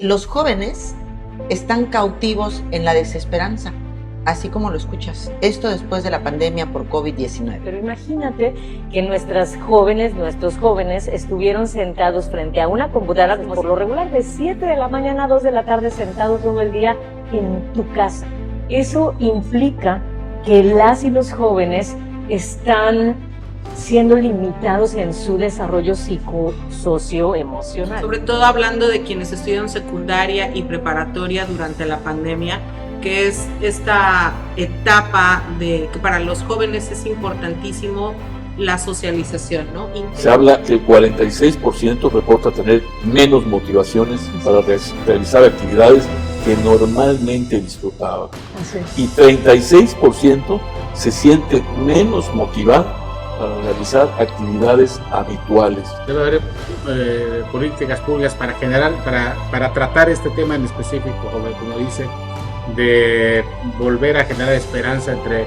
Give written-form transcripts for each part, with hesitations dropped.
Los jóvenes están cautivos en la desesperanza, así como lo escuchas. Esto después de la pandemia por COVID-19. Pero imagínate que nuestros jóvenes estuvieron sentados frente a una computadora, por lo regular de 7 de la mañana a 2 de la tarde, sentados todo el día en tu casa. Eso implica que las y los jóvenes están siendo limitados en su desarrollo psicosocioemocional. Sobre todo hablando de quienes estudian secundaria y preparatoria durante la pandemia, que es esta etapa de que para los jóvenes es importantísimo la socialización, ¿no? Se habla que el 46% reporta tener menos motivaciones para realizar actividades que normalmente disfrutaba. Y 36% se siente menos motivado para realizar actividades habituales. Debe haber políticas públicas para tratar este tema en específico, como dice, de volver a generar esperanza entre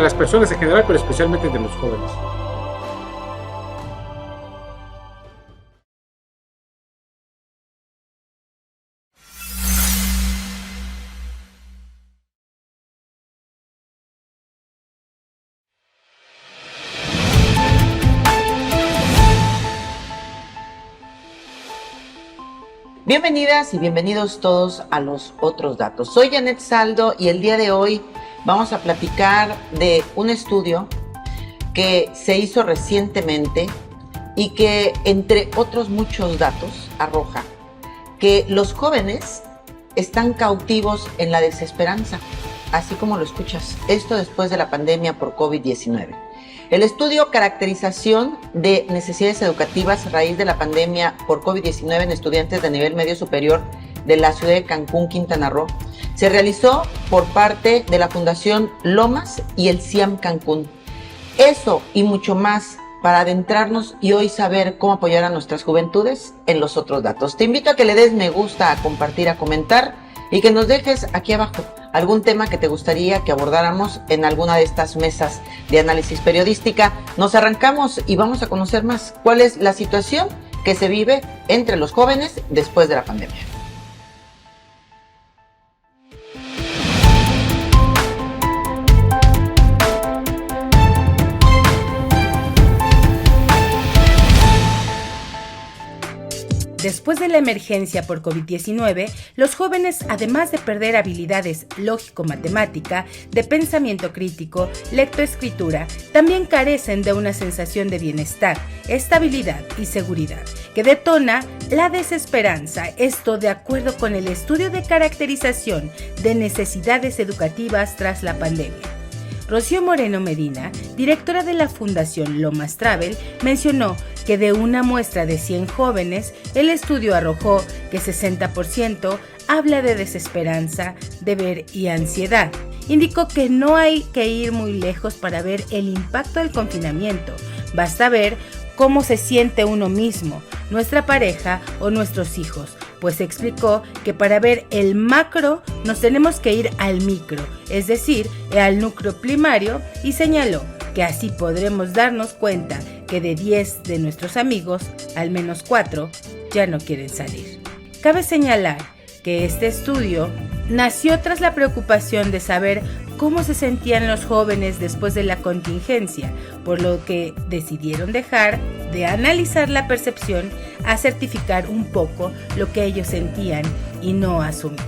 las personas en general, pero especialmente entre los jóvenes. Bienvenidas y bienvenidos todos a Los Otros Datos. Soy Janet Saldo y el día de hoy vamos a platicar de un estudio que se hizo recientemente y que, entre otros muchos datos, arroja que los jóvenes están cautivos en la desesperanza, así como lo escuchas. Esto después de la pandemia por COVID-19. El estudio Caracterización de Necesidades Educativas a raíz de la pandemia por COVID-19 en estudiantes de nivel medio superior de la ciudad de Cancún, Quintana Roo, se realizó por parte de la Fundación Lomas y el CIAM Cancún. Eso y mucho más para adentrarnos y hoy saber cómo apoyar a nuestras juventudes en Los Otros Datos. Te invito a que le des me gusta, a compartir, a comentar y que nos dejes aquí abajo algún tema que te gustaría que abordáramos en alguna de estas mesas de análisis periodística. Nos arrancamos y vamos a conocer más cuál es la situación que se vive entre los jóvenes después de la pandemia. Después de la emergencia por COVID-19, los jóvenes, además de perder habilidades lógico-matemática, de pensamiento crítico, lectoescritura, también carecen de una sensación de bienestar, estabilidad y seguridad, que detona la desesperanza. Esto de acuerdo con el estudio de caracterización de necesidades educativas tras la pandemia. Rocío Moreno Medina, directora de la Fundación Lomas Travel, mencionó que de una muestra de 100 jóvenes, el estudio arrojó que 60% habla de desesperanza, deber y ansiedad. Indicó que no hay que ir muy lejos para ver el impacto del confinamiento. Basta ver cómo se siente uno mismo, nuestra pareja o nuestros hijos, pues explicó que para ver el macro nos tenemos que ir al micro, es decir, al núcleo primario, y señaló que así podremos darnos cuenta que de 10 de nuestros amigos, al menos 4 ya no quieren salir. Cabe señalar que este estudio nació tras la preocupación de saber cómo se sentían los jóvenes después de la contingencia, por lo que decidieron dejar de analizar la percepción a certificar un poco lo que ellos sentían y no asumir.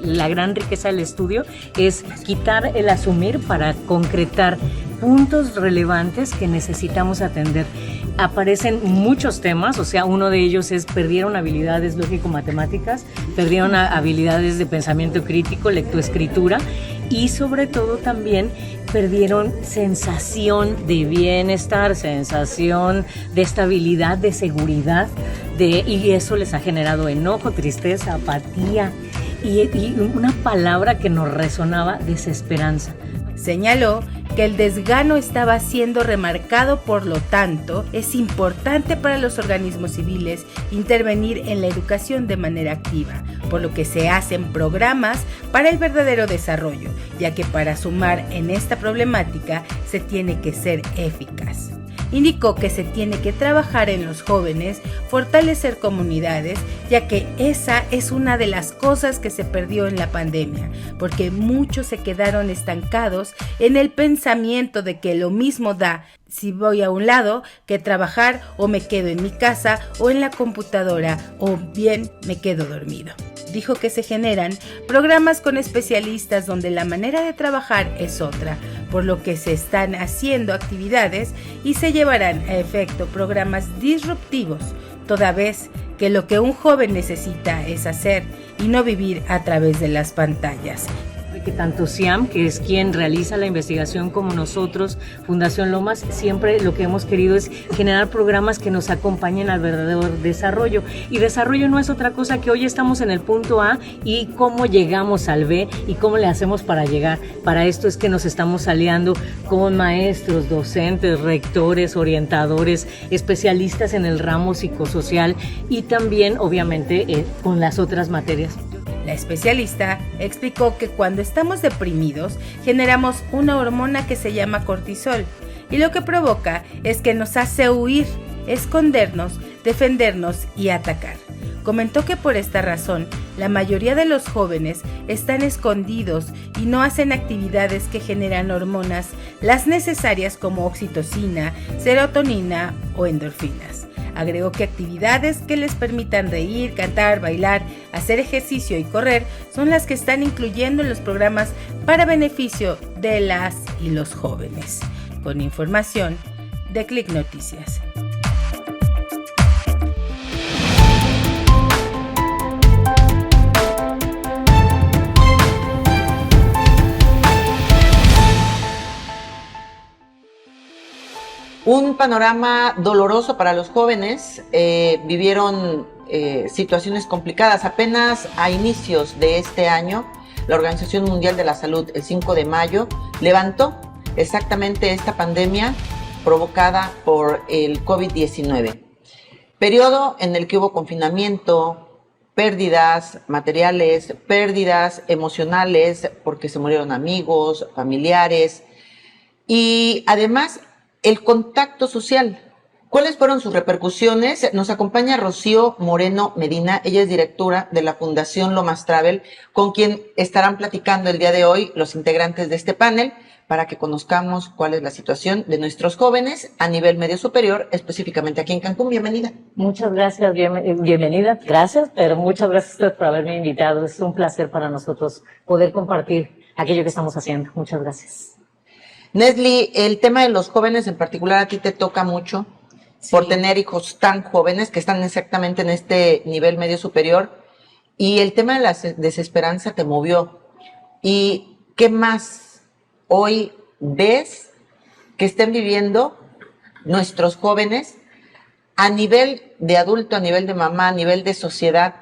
La gran riqueza del estudio es quitar el asumir para concretar puntos relevantes que necesitamos atender. Aparecen muchos temas, o sea, uno de ellos es perdieron habilidades lógico-matemáticas, perdieron habilidades de pensamiento crítico, lectoescritura y sobre todo también perdieron sensación de bienestar, sensación de estabilidad, de seguridad, y eso les ha generado enojo, tristeza, apatía y una palabra que nos resonaba, desesperanza. Señaló que el desgano estaba siendo remarcado, por lo tanto, es importante para los organismos civiles intervenir en la educación de manera activa, por lo que se hacen programas para el verdadero desarrollo, ya que para sumar en esta problemática se tiene que ser eficaz. Indicó que se tiene que trabajar en los jóvenes, fortalecer comunidades, ya que esa es una de las cosas que se perdió en la pandemia, porque muchos se quedaron estancados en el pensamiento de que lo mismo da si voy a un lado que trabajar, o me quedo en mi casa o en la computadora, o bien me quedo dormido. Dijo que se generan programas con especialistas donde la manera de trabajar es otra, por lo que se están haciendo actividades y se llevarán a efecto programas disruptivos, toda vez que lo que un joven necesita es hacer y no vivir a través de las pantallas. Que tanto SIAM, que es quien realiza la investigación, como nosotros, Fundación Lomas, siempre lo que hemos querido es generar programas que nos acompañen al verdadero desarrollo. Y desarrollo no es otra cosa que hoy estamos en el punto A y cómo llegamos al B y cómo le hacemos para llegar. Para esto es que nos estamos aliando con maestros, docentes, rectores, orientadores, especialistas en el ramo psicosocial y también, obviamente, con las otras materias. La especialista explicó que cuando estamos deprimidos generamos una hormona que se llama cortisol y lo que provoca es que nos hace huir, escondernos, defendernos y atacar. Comentó que por esta razón la mayoría de los jóvenes están escondidos y no hacen actividades que generan hormonas, las necesarias como oxitocina, serotonina o endorfinas. Agregó que actividades que les permitan reír, cantar, bailar, hacer ejercicio y correr son las que están incluyendo en los programas para beneficio de las y los jóvenes. Con información de Click Noticias. Un panorama doloroso para los jóvenes. Vivieron situaciones complicadas. Apenas a inicios de este año, la Organización Mundial de la Salud, el 5 de mayo, levantó exactamente esta pandemia provocada por el COVID-19. Periodo en el que hubo confinamiento, pérdidas materiales, pérdidas emocionales, porque se murieron amigos, familiares, y además el contacto social. ¿Cuáles fueron sus repercusiones? Nos acompaña Rocío Moreno Medina, ella es directora de la Fundación Lomas Travel, con quien estarán platicando el día de hoy los integrantes de este panel para que conozcamos cuál es la situación de nuestros jóvenes a nivel medio superior, específicamente aquí en Cancún. Bienvenida. Muchas gracias, bienvenida. Gracias, pero muchas gracias a usted por haberme invitado. Es un placer para nosotros poder compartir aquello que estamos haciendo. Muchas gracias. Nesli, el tema de los jóvenes en particular a ti te toca mucho, sí, por tener hijos tan jóvenes que están exactamente en este nivel medio superior, y el tema de la desesperanza te movió. ¿Y qué más hoy ves que estén viviendo nuestros jóvenes a nivel de adulto, a nivel de mamá, a nivel de sociedad?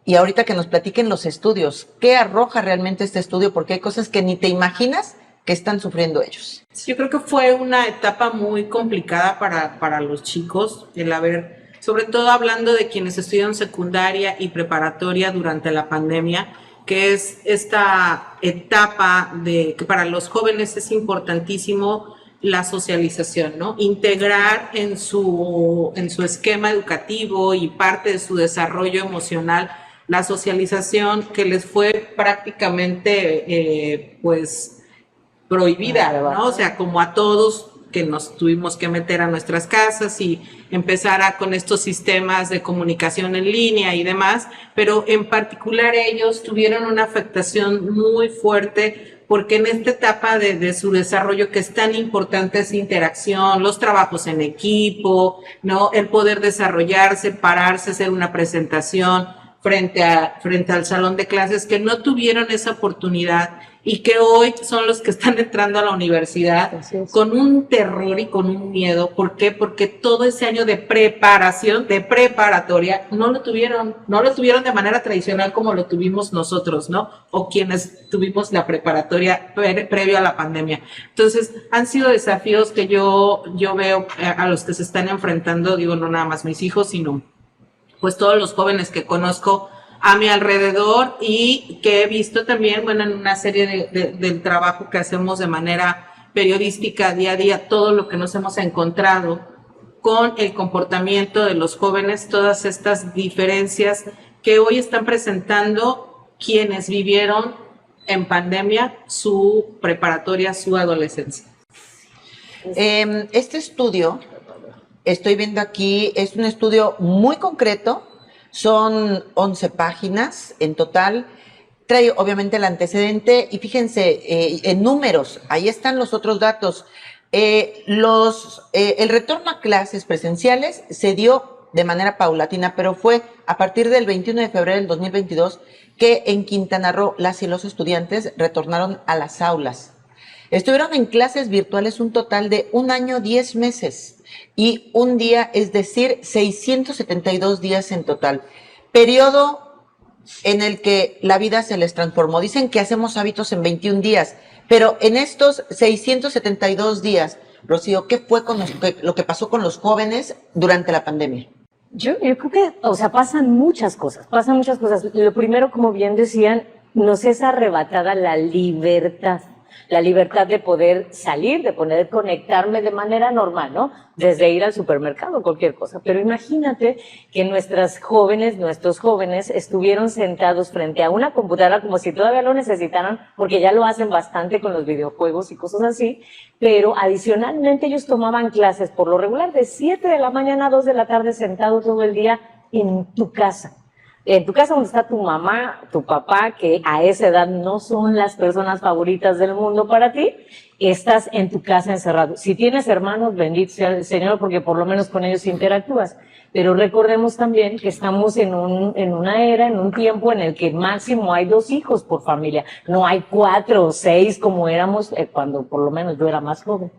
Y ahorita que nos platiquen los estudios, ¿qué arroja realmente este estudio? Porque hay cosas que ni te imaginas que están sufriendo ellos. Yo creo que fue una etapa muy complicada para los chicos, el haber, sobre todo hablando de quienes estudian secundaria y preparatoria durante la pandemia, que es esta etapa de que para los jóvenes es importantísimo la socialización, ¿no? Integrar en su esquema educativo y parte de su desarrollo emocional la socialización que les fue prácticamente, prohibida, ¿no? O sea, como a todos que nos tuvimos que meter a nuestras casas y empezar con estos sistemas de comunicación en línea y demás, pero en particular ellos tuvieron una afectación muy fuerte porque en esta etapa de su desarrollo que es tan importante esa interacción, los trabajos en equipo, ¿no? El poder desarrollarse, pararse, hacer una presentación frente al salón de clases, que no tuvieron esa oportunidad y que hoy son los que están entrando a la universidad con un terror y con un miedo. ¿Por qué? Porque todo ese año de preparación, de preparatoria, no lo tuvieron de manera tradicional como lo tuvimos nosotros, ¿no? O quienes tuvimos la preparatoria previo a la pandemia. Entonces, han sido desafíos que yo veo a los que se están enfrentando, digo, no nada más mis hijos, sino pues todos los jóvenes que conozco a mi alrededor y que he visto también, bueno, en una serie del trabajo que hacemos de manera periodística día a día, todo lo que nos hemos encontrado con el comportamiento de los jóvenes, todas estas diferencias que hoy están presentando quienes vivieron en pandemia su preparatoria, su adolescencia. Este estudio, estoy viendo aquí, es un estudio muy concreto, son 11 páginas en total, trae obviamente el antecedente y fíjense en números, ahí están los otros datos. El retorno a clases presenciales se dio de manera paulatina, pero fue a partir del 21 de febrero del 2022 que en Quintana Roo las y los estudiantes retornaron a las aulas. Estuvieron en clases virtuales un total de 1 año 10 meses y un día, es decir, 672 días en total. Periodo en el que la vida se les transformó. Dicen que hacemos hábitos en 21 días, pero en estos 672 días, Rocío, ¿qué fue con lo que pasó con los jóvenes durante la pandemia? Yo creo que, o sea, pasan muchas cosas. Lo primero, como bien decían, nos es arrebatada la libertad de poder salir, de poder conectarme de manera normal, ¿no? Desde ir al supermercado, cualquier cosa. Pero imagínate que nuestros jóvenes estuvieron sentados frente a una computadora como si todavía lo necesitaran, porque ya lo hacen bastante con los videojuegos y cosas así, pero adicionalmente ellos tomaban clases por lo regular de 7 de la mañana a 2 de la tarde sentado todo el día en tu casa. En tu casa donde está tu mamá, tu papá, que a esa edad no son las personas favoritas del mundo para ti, estás en tu casa encerrado. Si tienes hermanos, bendito sea el Señor, porque por lo menos con ellos interactúas. Pero recordemos también que estamos en una era, en un tiempo en el que máximo hay 2 hijos por familia. No hay 4 o 6 como éramos cuando por lo menos yo era más joven.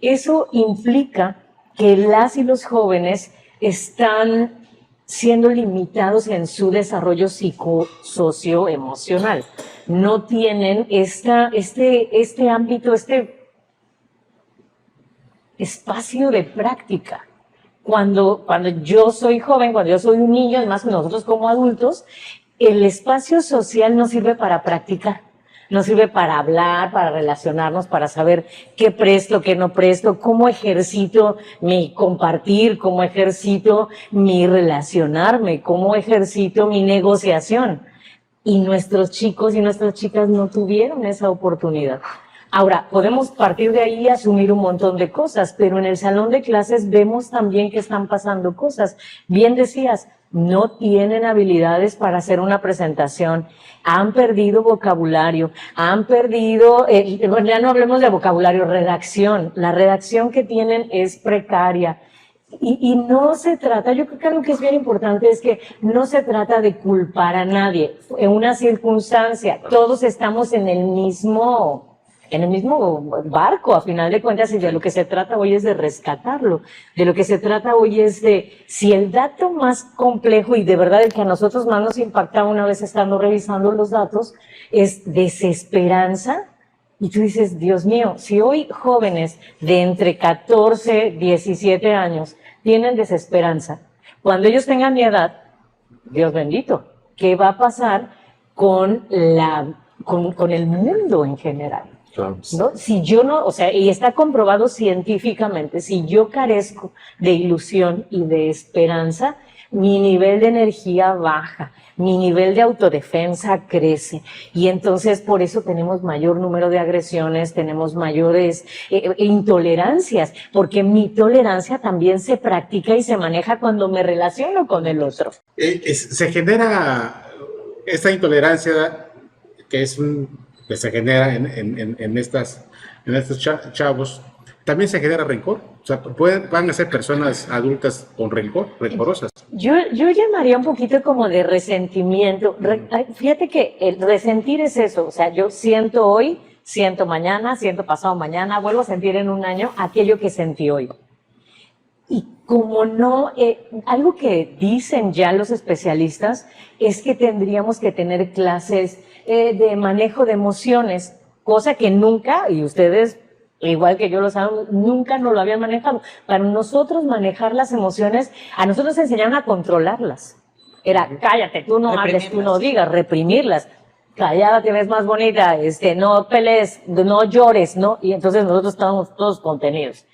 Eso implica que las y los jóvenes están siendo limitados en su desarrollo psicosocioemocional. No tienen este ámbito, este espacio de práctica. Cuando yo soy joven, cuando yo soy un niño, además nosotros como adultos, el espacio social nos sirve para practicar. Nos sirve para hablar, para relacionarnos, para saber qué presto, qué no presto, cómo ejercito mi compartir, cómo ejercito mi relacionarme, cómo ejercito mi negociación. Y nuestros chicos y nuestras chicas no tuvieron esa oportunidad. Ahora, podemos partir de ahí y asumir un montón de cosas, pero en el salón de clases vemos también que están pasando cosas. Bien decías, no tienen habilidades para hacer una presentación, han perdido vocabulario, han perdido, ya no hablemos de vocabulario, redacción. La redacción que tienen es precaria. Y no se trata, yo creo que algo que es bien importante es que no se trata de culpar a nadie. En una circunstancia, todos estamos en el mismo barco, a final de cuentas, y de lo que se trata hoy es de rescatarlo. De lo que se trata hoy es de, si el dato más complejo y de verdad el que a nosotros más nos impactaba una vez estando revisando los datos, es desesperanza. Y tú dices, Dios mío, si hoy jóvenes de entre 14, 17 años tienen desesperanza, cuando ellos tengan mi edad, Dios bendito, ¿qué va a pasar con el mundo en general? Claro. ¿No? Si yo no, o sea, y está comprobado científicamente, si yo carezco de ilusión y de esperanza, mi nivel de energía baja, mi nivel de autodefensa crece, y entonces por eso tenemos mayor número de agresiones, tenemos mayores intolerancias, porque mi tolerancia también se practica y se maneja cuando me relaciono con el otro. Se genera esta intolerancia que se genera en estos chavos. También se genera rencor. O sea, van a ser personas adultas con rencorosas. Yo llamaría un poquito como de resentimiento. Fíjate que el resentir es eso. O sea, yo siento hoy, siento mañana, siento pasado mañana, vuelvo a sentir en un año aquello que sentí hoy. Y como no, algo que dicen ya los especialistas es que tendríamos que tener clases de manejo de emociones, cosa que nunca, y ustedes igual que yo lo saben, nunca nos lo habían manejado. Para nosotros manejar las emociones, a nosotros nos enseñaron a controlarlas. Era, cállate, tú no hables, tú no digas, reprimirlas. callada te ves más bonita, no pelees, no llores, ¿no? Y entonces nosotros estamos todos contenidos.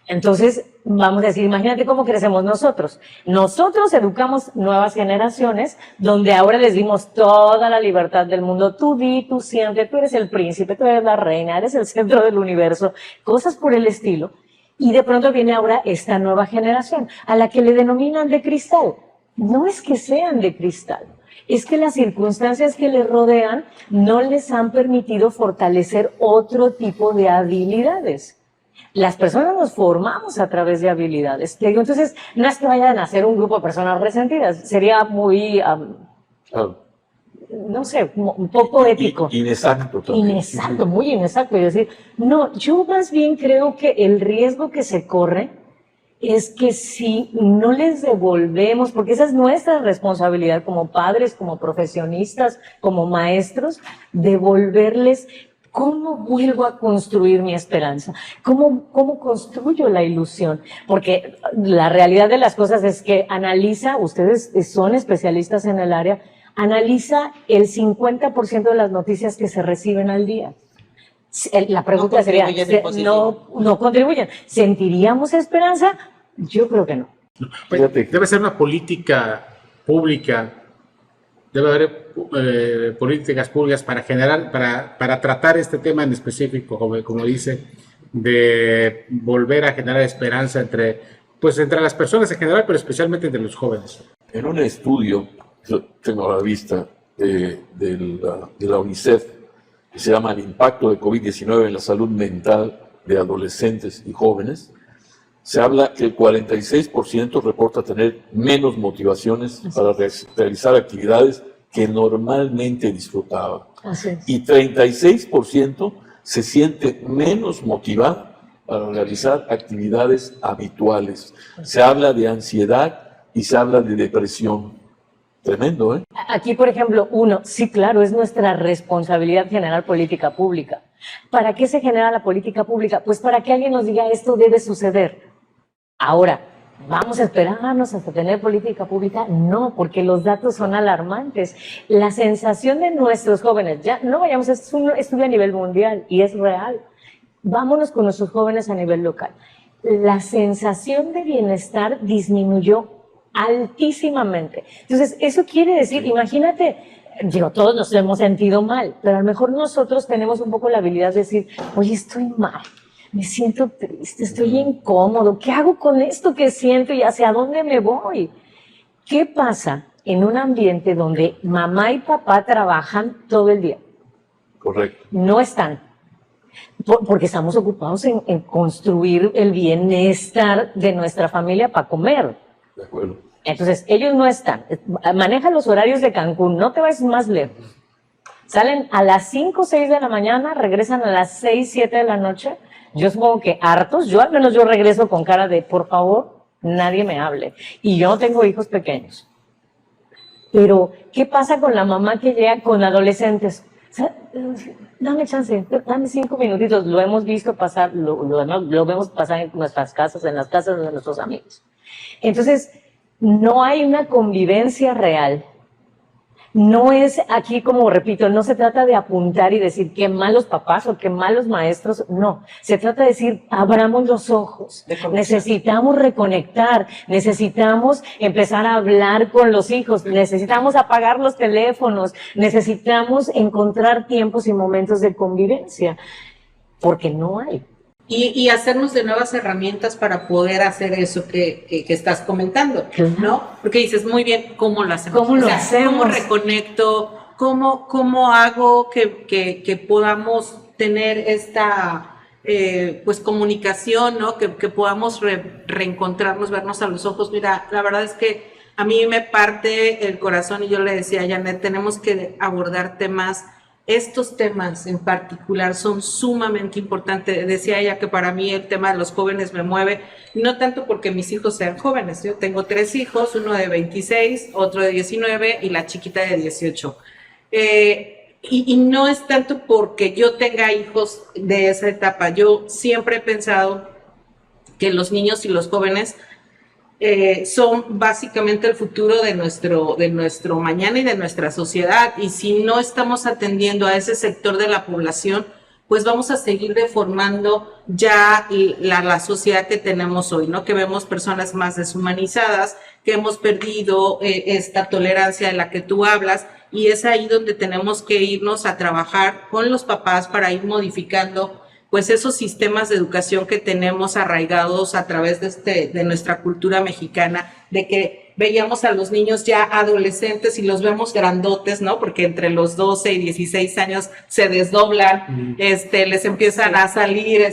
Entonces, vamos a decir, imagínate cómo crecemos nosotros. Nosotros educamos nuevas generaciones donde ahora les dimos toda la libertad del mundo. Tú di, tú siempre, tú eres el príncipe, tú eres la reina, eres el centro del universo, cosas por el estilo. Y de pronto viene ahora esta nueva generación, a la que le denominan de cristal. No es que sean de cristal, es que las circunstancias que les rodean no les han permitido fortalecer otro tipo de habilidades. Las personas nos formamos a través de habilidades. Entonces, no es que vayan a ser un grupo de personas resentidas, sería muy, no sé, un poco ético. Inexacto también. Inexacto, muy inexacto. Es decir, no, yo más bien creo que el riesgo que se corre es que si no les devolvemos, porque esa es nuestra responsabilidad como padres, como profesionistas, como maestros, devolverles. ¿Cómo vuelvo a construir mi esperanza? ¿Cómo construyo la ilusión? Porque la realidad de las cosas es que analiza, ustedes son especialistas en el área, analiza el 50% de las noticias que se reciben al día. La pregunta sería, no contribuyen. ¿Sentiríamos esperanza? Yo creo que no. Debe ser una política pública. Debe haber políticas públicas para tratar este tema en específico, como dice, de volver a generar esperanza entre las personas en general, pero especialmente entre los jóvenes. En un estudio, yo tengo a la vista de la UNICEF, que se llama El impacto de COVID-19 en la salud mental de adolescentes y jóvenes, se habla que el 46% reporta tener menos motivaciones para realizar actividades que normalmente disfrutaba. Y 36% se siente menos motivado para realizar actividades habituales. Se habla de ansiedad y se habla de depresión. Tremendo, ¿eh? Aquí, por ejemplo, sí, claro, es nuestra responsabilidad generar política pública. ¿Para qué se genera la política pública? Pues para que alguien nos diga esto debe suceder. Ahora, ¿vamos a esperarnos hasta tener política pública? No, porque los datos son alarmantes. La sensación de nuestros jóvenes, ya no vayamos, es un estudio a nivel mundial y es real. Vámonos con nuestros jóvenes a nivel local. La sensación de bienestar disminuyó altísimamente. Entonces, eso quiere decir, imagínate, todos nos hemos sentido mal, pero a lo mejor nosotros tenemos un poco la habilidad de decir, oye, estoy mal. Me siento triste, estoy incómodo. ¿Qué hago con esto que siento y hacia dónde me voy? ¿Qué pasa en un ambiente donde mamá y papá trabajan todo el día? Correcto. No están. Porque estamos ocupados en construir el bienestar de nuestra familia para comer. De acuerdo. Entonces, ellos no están. Maneja los horarios de Cancún, no te vayas más lejos. Salen a las 5 o 6 de la mañana, regresan a las 6, 7 de la noche. Yo supongo que hartos, al menos yo regreso con cara de, por favor, nadie me hable. Y yo no tengo hijos pequeños. Pero, ¿qué pasa con la mamá que llega con adolescentes? O sea, dame chance, dame 5 minutitos. Lo hemos visto pasar, lo vemos pasar en nuestras casas, en las casas de nuestros amigos. Entonces, no hay una convivencia real. No es aquí, como repito, no se trata de apuntar y decir qué malos papás o qué malos maestros, no. Se trata de decir, abramos los ojos, necesitamos reconectar, necesitamos empezar a hablar con los hijos, necesitamos apagar los teléfonos, necesitamos encontrar tiempos y momentos de convivencia, porque no hay. Y hacernos de nuevas herramientas para poder hacer eso que estás comentando, ¿no? Porque dices, muy bien, ¿cómo lo hacemos? ¿Cómo lo hacemos? ¿Cómo reconecto? ¿Cómo hago que podamos tener esta pues comunicación, ¿no? Que podamos reencontrarnos, vernos a los ojos. Mira, la verdad es que a mí me parte el corazón y yo le decía a Janet, tenemos que abordar estos temas en particular son sumamente importantes. Decía ella que para mí el tema de los jóvenes me mueve, no tanto porque mis hijos sean jóvenes. Yo tengo 3 hijos, uno de 26, otro de 19 y la chiquita de 18. Y no es tanto porque yo tenga hijos de esa etapa. Yo siempre he pensado que los niños y los jóvenes son básicamente el futuro de nuestro mañana y de nuestra sociedad. Y si no estamos atendiendo a ese sector de la población, pues vamos a seguir deformando ya la sociedad que tenemos hoy, ¿no? Que vemos personas más deshumanizadas, que hemos perdido esta tolerancia de la que tú hablas, y es ahí donde tenemos que irnos a trabajar con los papás para ir modificando pues esos sistemas de educación que tenemos arraigados a través de nuestra cultura mexicana, de que veíamos a los niños ya adolescentes y los vemos grandotes, ¿no? Porque entre los 12 y 16 años se desdoblan, les empiezan a salir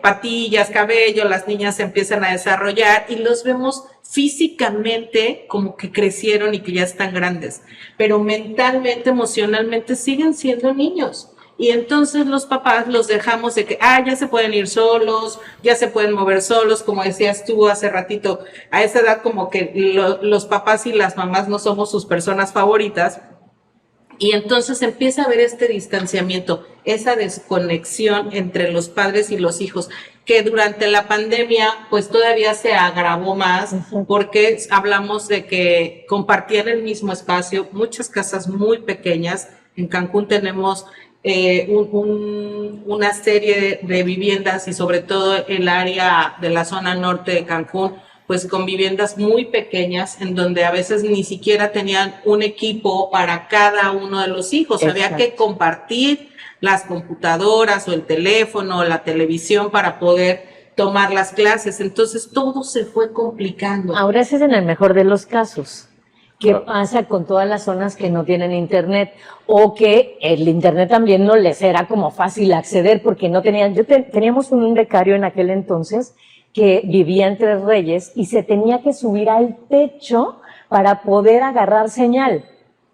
patillas, cabello, las niñas se empiezan a desarrollar y los vemos físicamente como que crecieron y que ya están grandes, pero mentalmente, emocionalmente siguen siendo niños. Y entonces los papás los dejamos de que, ya se pueden ir solos, ya se pueden mover solos, como decías tú hace ratito, a esa edad como que los papás y las mamás no somos sus personas favoritas. Y entonces empieza a haber este distanciamiento, esa desconexión entre los padres y los hijos, que durante la pandemia pues todavía se agravó más, porque hablamos de que compartían el mismo espacio, muchas casas muy pequeñas. En Cancún tenemos una serie de viviendas y sobre todo el área de la zona norte de Cancún, pues con viviendas muy pequeñas en donde a veces ni siquiera tenían un equipo para cada uno de los hijos. Exacto. Había que compartir las computadoras o el teléfono o la televisión para poder tomar las clases. Entonces todo se fue complicando. Ahora ese es en el mejor de los casos. ¿Qué pasa con todas las zonas que no tienen internet? O que el internet también no les era como fácil acceder porque no tenían. Teníamos un becario en aquel entonces que vivía en Tres Reyes y se tenía que subir al techo para poder agarrar señal.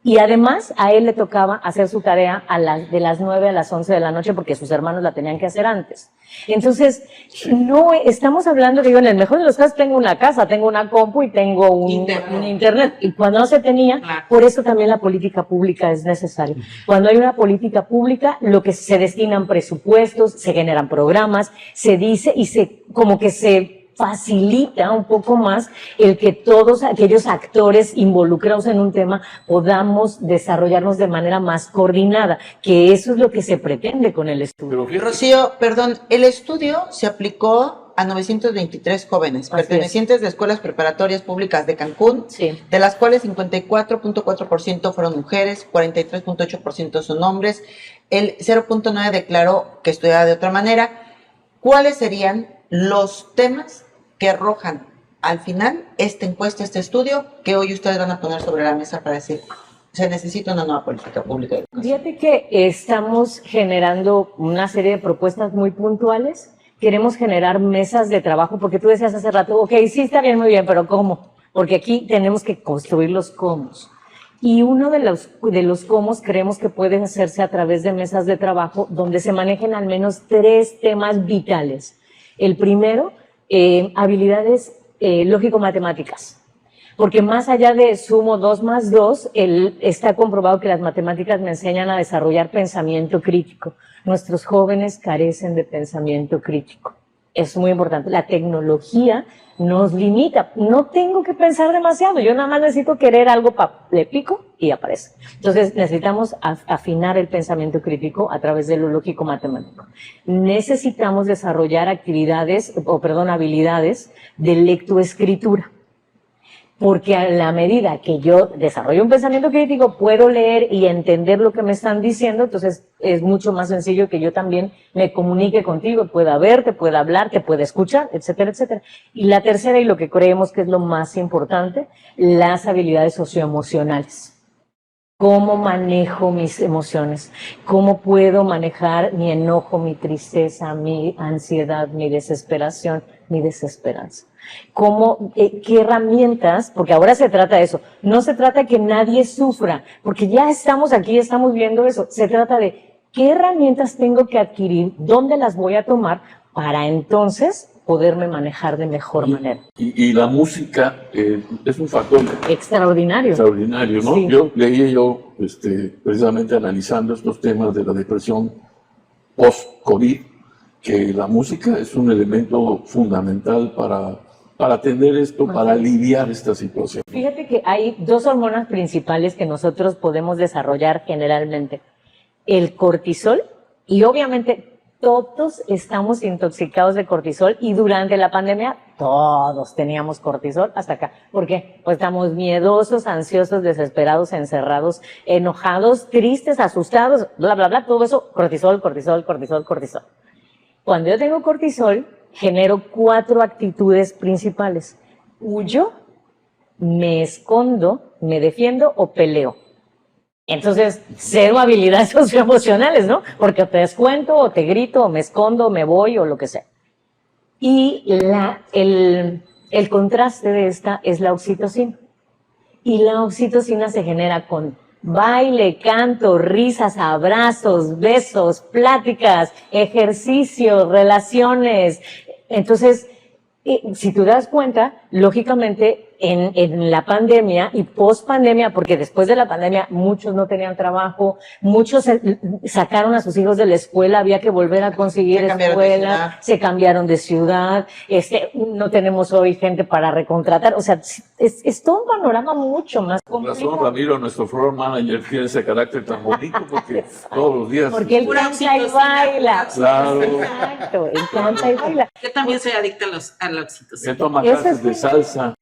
Y además a él le tocaba hacer su tarea de las 9 a las 11 de la noche porque sus hermanos la tenían que hacer antes. Entonces, no estamos hablando, digo, en el mejor de los casos tengo una casa, tengo una compu y tengo un internet. Y cuando no se tenía, claro. Por eso también la política pública es necesaria. Cuando hay una política pública, lo que se destinan presupuestos, se generan programas, se dice y como que se facilita un poco más el que todos aquellos actores involucrados en un tema podamos desarrollarnos de manera más coordinada, que eso es lo que se pretende con el estudio. Rocío, perdón, el estudio se aplicó a 923 jóvenes pertenecientes de escuelas preparatorias públicas de Cancún, sí. De las cuales 54.4% fueron mujeres, 43.8% son hombres, el 0.9% declaró que estudiaba de otra manera. ¿Cuáles serían los temas que arrojan al final esta encuesta, este estudio, que hoy ustedes van a poner sobre la mesa para decir, se necesita una nueva política pública de educación? Fíjate que estamos generando una serie de propuestas muy puntuales. Queremos generar mesas de trabajo, porque tú decías hace rato, ok, sí está bien, muy bien, pero ¿cómo? Porque aquí tenemos que construir los cómo. Y uno de los cómo creemos que puede hacerse a través de mesas de trabajo donde se manejen al menos 3 temas vitales. El primero, habilidades lógico-matemáticas, porque más allá de sumo 2 más 2, está comprobado que las matemáticas me enseñan a desarrollar pensamiento crítico. Nuestros jóvenes carecen de pensamiento crítico. Es muy importante. La tecnología nos limita. No tengo que pensar demasiado. Yo nada más necesito querer algo, le pico y aparece. Entonces necesitamos afinar el pensamiento crítico a través de lo lógico matemático. Necesitamos desarrollar habilidades de lectoescritura. Porque a la medida que yo desarrollo un pensamiento crítico, puedo leer y entender lo que me están diciendo, entonces es mucho más sencillo que yo también me comunique contigo, pueda verte, pueda hablar, te pueda escuchar, etcétera, etcétera. Y la tercera, y lo que creemos que es lo más importante, las habilidades socioemocionales. ¿Cómo manejo mis emociones? ¿Cómo puedo manejar mi enojo, mi tristeza, mi ansiedad, mi desesperación, mi desesperanza? ¿Qué herramientas? Porque ahora se trata de eso. No se trata de que nadie sufra, porque ya estamos aquí, estamos viendo eso. Se trata de qué herramientas tengo que adquirir, dónde las voy a tomar para entonces poderme manejar de mejor manera. Y la música es un factor extraordinario. Extraordinario, ¿no? Sí. Leí precisamente analizando estos temas de la depresión post-COVID, que la música es un elemento fundamental para para atender esto, para aliviar esta situación? Fíjate que hay dos hormonas principales que nosotros podemos desarrollar generalmente. El cortisol, y obviamente todos estamos intoxicados de cortisol, y durante la pandemia todos teníamos cortisol hasta acá. ¿Por qué? Pues estamos miedosos, ansiosos, desesperados, encerrados, enojados, tristes, asustados, bla, bla, bla, todo eso, cortisol, cortisol, cortisol, cortisol. Cuando yo tengo cortisol, genero 4 actitudes principales. Huyo, me escondo, me defiendo o peleo. Entonces, 0 habilidades socioemocionales, ¿no? Porque o te descuento, o te grito, o me escondo, o me voy, o lo que sea. Y el contraste de esta es la oxitocina. Y la oxitocina se genera con baile, canto, risas, abrazos, besos, pláticas, ejercicio, relaciones. Entonces, si tú te das cuenta, lógicamente en la pandemia y post pandemia, porque después de la pandemia muchos no tenían trabajo, muchos sacaron a sus hijos de la escuela, había que volver a conseguir escuela, se cambiaron de ciudad, no tenemos hoy gente para recontratar, o sea, es todo un panorama mucho más complicado. Por razón, Ramiro, nuestro floor manager, tiene ese carácter tan bonito, porque todos los días... Porque él canta y baila. Claro. Exacto, él canta y baila. Yo también soy adicta a la oxitocina. Él toma clases de salsa.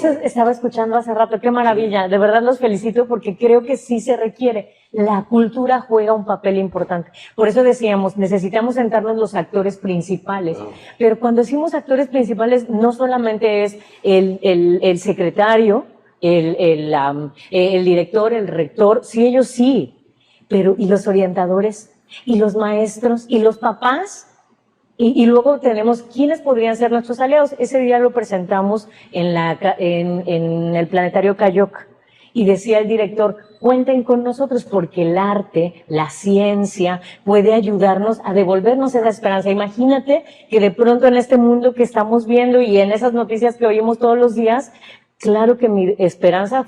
Eso estaba escuchando hace rato, qué maravilla, de verdad los felicito porque creo que sí se requiere. La cultura juega un papel importante. Por eso decíamos, necesitamos sentarnos los actores principales. Pero cuando decimos actores principales, no solamente es el secretario, el director, el rector, sí, ellos sí, pero ¿y los orientadores? ¿Y los maestros? ¿Y los papás? Y luego tenemos, ¿quiénes podrían ser nuestros aliados? Ese día lo presentamos en el Planetario Cayoc. Y decía el director, cuenten con nosotros porque el arte, la ciencia, puede ayudarnos a devolvernos esa esperanza. Imagínate que de pronto en este mundo que estamos viendo y en esas noticias que oímos todos los días, claro que mi esperanza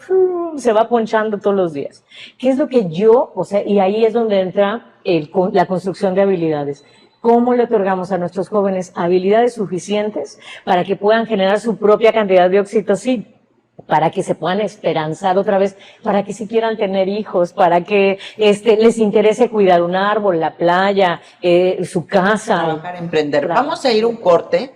se va ponchando todos los días. ¿Qué es lo que y ahí es donde entra la construcción de habilidades? ¿Cómo le otorgamos a nuestros jóvenes habilidades suficientes para que puedan generar su propia cantidad de oxitocina? Para que se puedan esperanzar otra vez, para que si quieran tener hijos, para que les interese cuidar un árbol, la playa, su casa. Trabajar, emprender. Vamos a ir un corte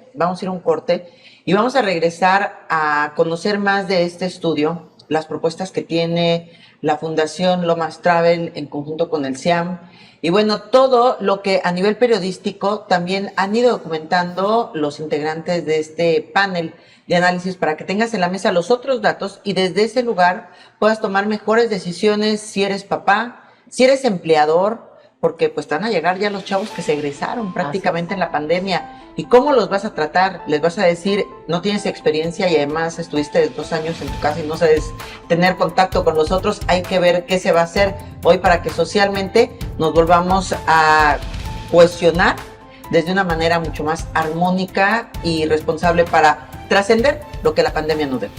y vamos a regresar a conocer más de este estudio, las propuestas que tiene la Fundación Lomas Travel en conjunto con el CIAM. Y bueno, todo lo que a nivel periodístico también han ido documentando los integrantes de este panel de análisis para que tengas en la mesa los otros datos y desde ese lugar puedas tomar mejores decisiones si eres papá, si eres empleador, porque pues van a llegar ya los chavos que se egresaron prácticamente en la pandemia. ¿Y cómo los vas a tratar? Les vas a decir, no tienes experiencia y además estuviste 2 años en tu casa y no sabes tener contacto con los otros. Hay que ver qué se va a hacer hoy para que socialmente nos volvamos a cohesionar desde una manera mucho más armónica y responsable para trascender lo que la pandemia nos dejó.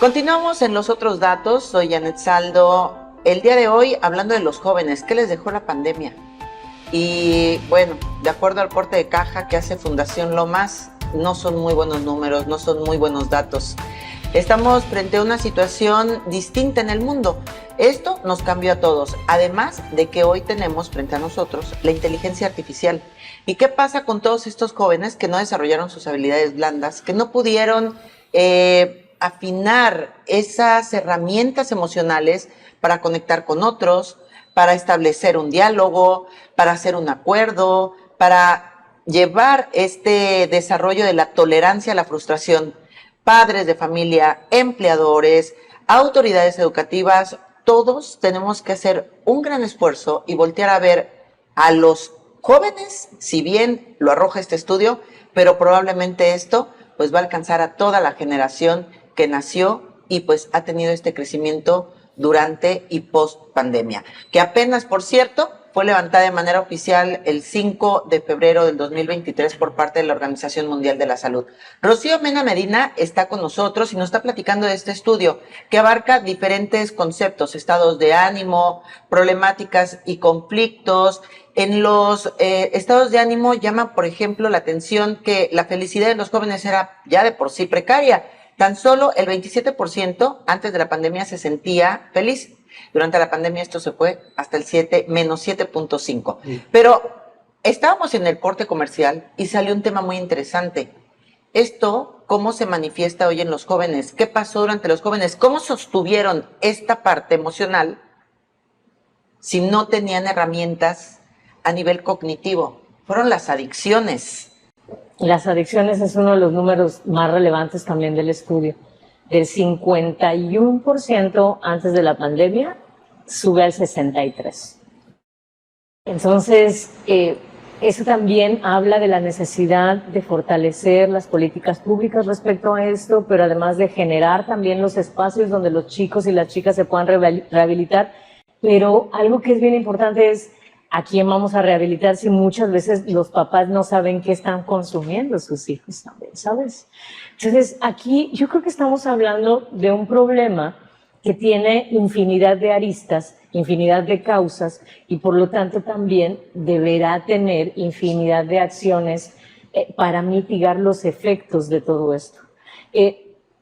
Continuamos en los otros datos. Soy Janet Saldo. El día de hoy hablando de los jóvenes, ¿qué les dejó la pandemia? Y bueno, de acuerdo al corte de caja que hace Fundación Lomas, no son muy buenos números, no son muy buenos datos. Estamos frente a una situación distinta en el mundo. Esto nos cambió a todos, además de que hoy tenemos frente a nosotros la inteligencia artificial. ¿Y qué pasa con todos estos jóvenes que no desarrollaron sus habilidades blandas, que no pudieron afinar esas herramientas emocionales para conectar con otros, para establecer un diálogo, para hacer un acuerdo, para llevar este desarrollo de la tolerancia a la frustración? Padres de familia, empleadores, autoridades educativas, todos tenemos que hacer un gran esfuerzo y voltear a ver a los jóvenes, si bien lo arroja este estudio, pero probablemente esto pues va a alcanzar a toda la generación que nació y pues ha tenido este crecimiento durante y post pandemia, que apenas, por cierto, fue levantada de manera oficial el 5 de febrero del 2023 por parte de la Organización Mundial de la Salud. Rocío Mena Medina está con nosotros y nos está platicando de este estudio que abarca diferentes conceptos, estados de ánimo, problemáticas y conflictos. En los estados de ánimo llama, por ejemplo, la atención que la felicidad de los jóvenes era ya de por sí precaria. Tan solo el 27% antes de la pandemia se sentía feliz. Durante la pandemia esto se fue hasta el menos 7.5. Pero estábamos en el corte comercial y salió un tema muy interesante. Esto, ¿cómo se manifiesta hoy en los jóvenes? ¿Qué pasó durante los jóvenes? ¿Cómo sostuvieron esta parte emocional si no tenían herramientas a nivel cognitivo? Fueron las adicciones. Las adicciones es uno de los números más relevantes también del estudio. Del 51% antes de la pandemia sube al 63%. Entonces, eso también habla de la necesidad de fortalecer las políticas públicas respecto a esto, pero además de generar también los espacios donde los chicos y las chicas se puedan rehabilitar. Pero algo que es bien importante es ¿a quién vamos a rehabilitar si muchas veces los papás no saben qué están consumiendo sus hijos también, ¿sabes? Entonces, aquí yo creo que estamos hablando de un problema que tiene infinidad de aristas, infinidad de causas y por lo tanto también deberá tener infinidad de acciones para mitigar los efectos de todo esto.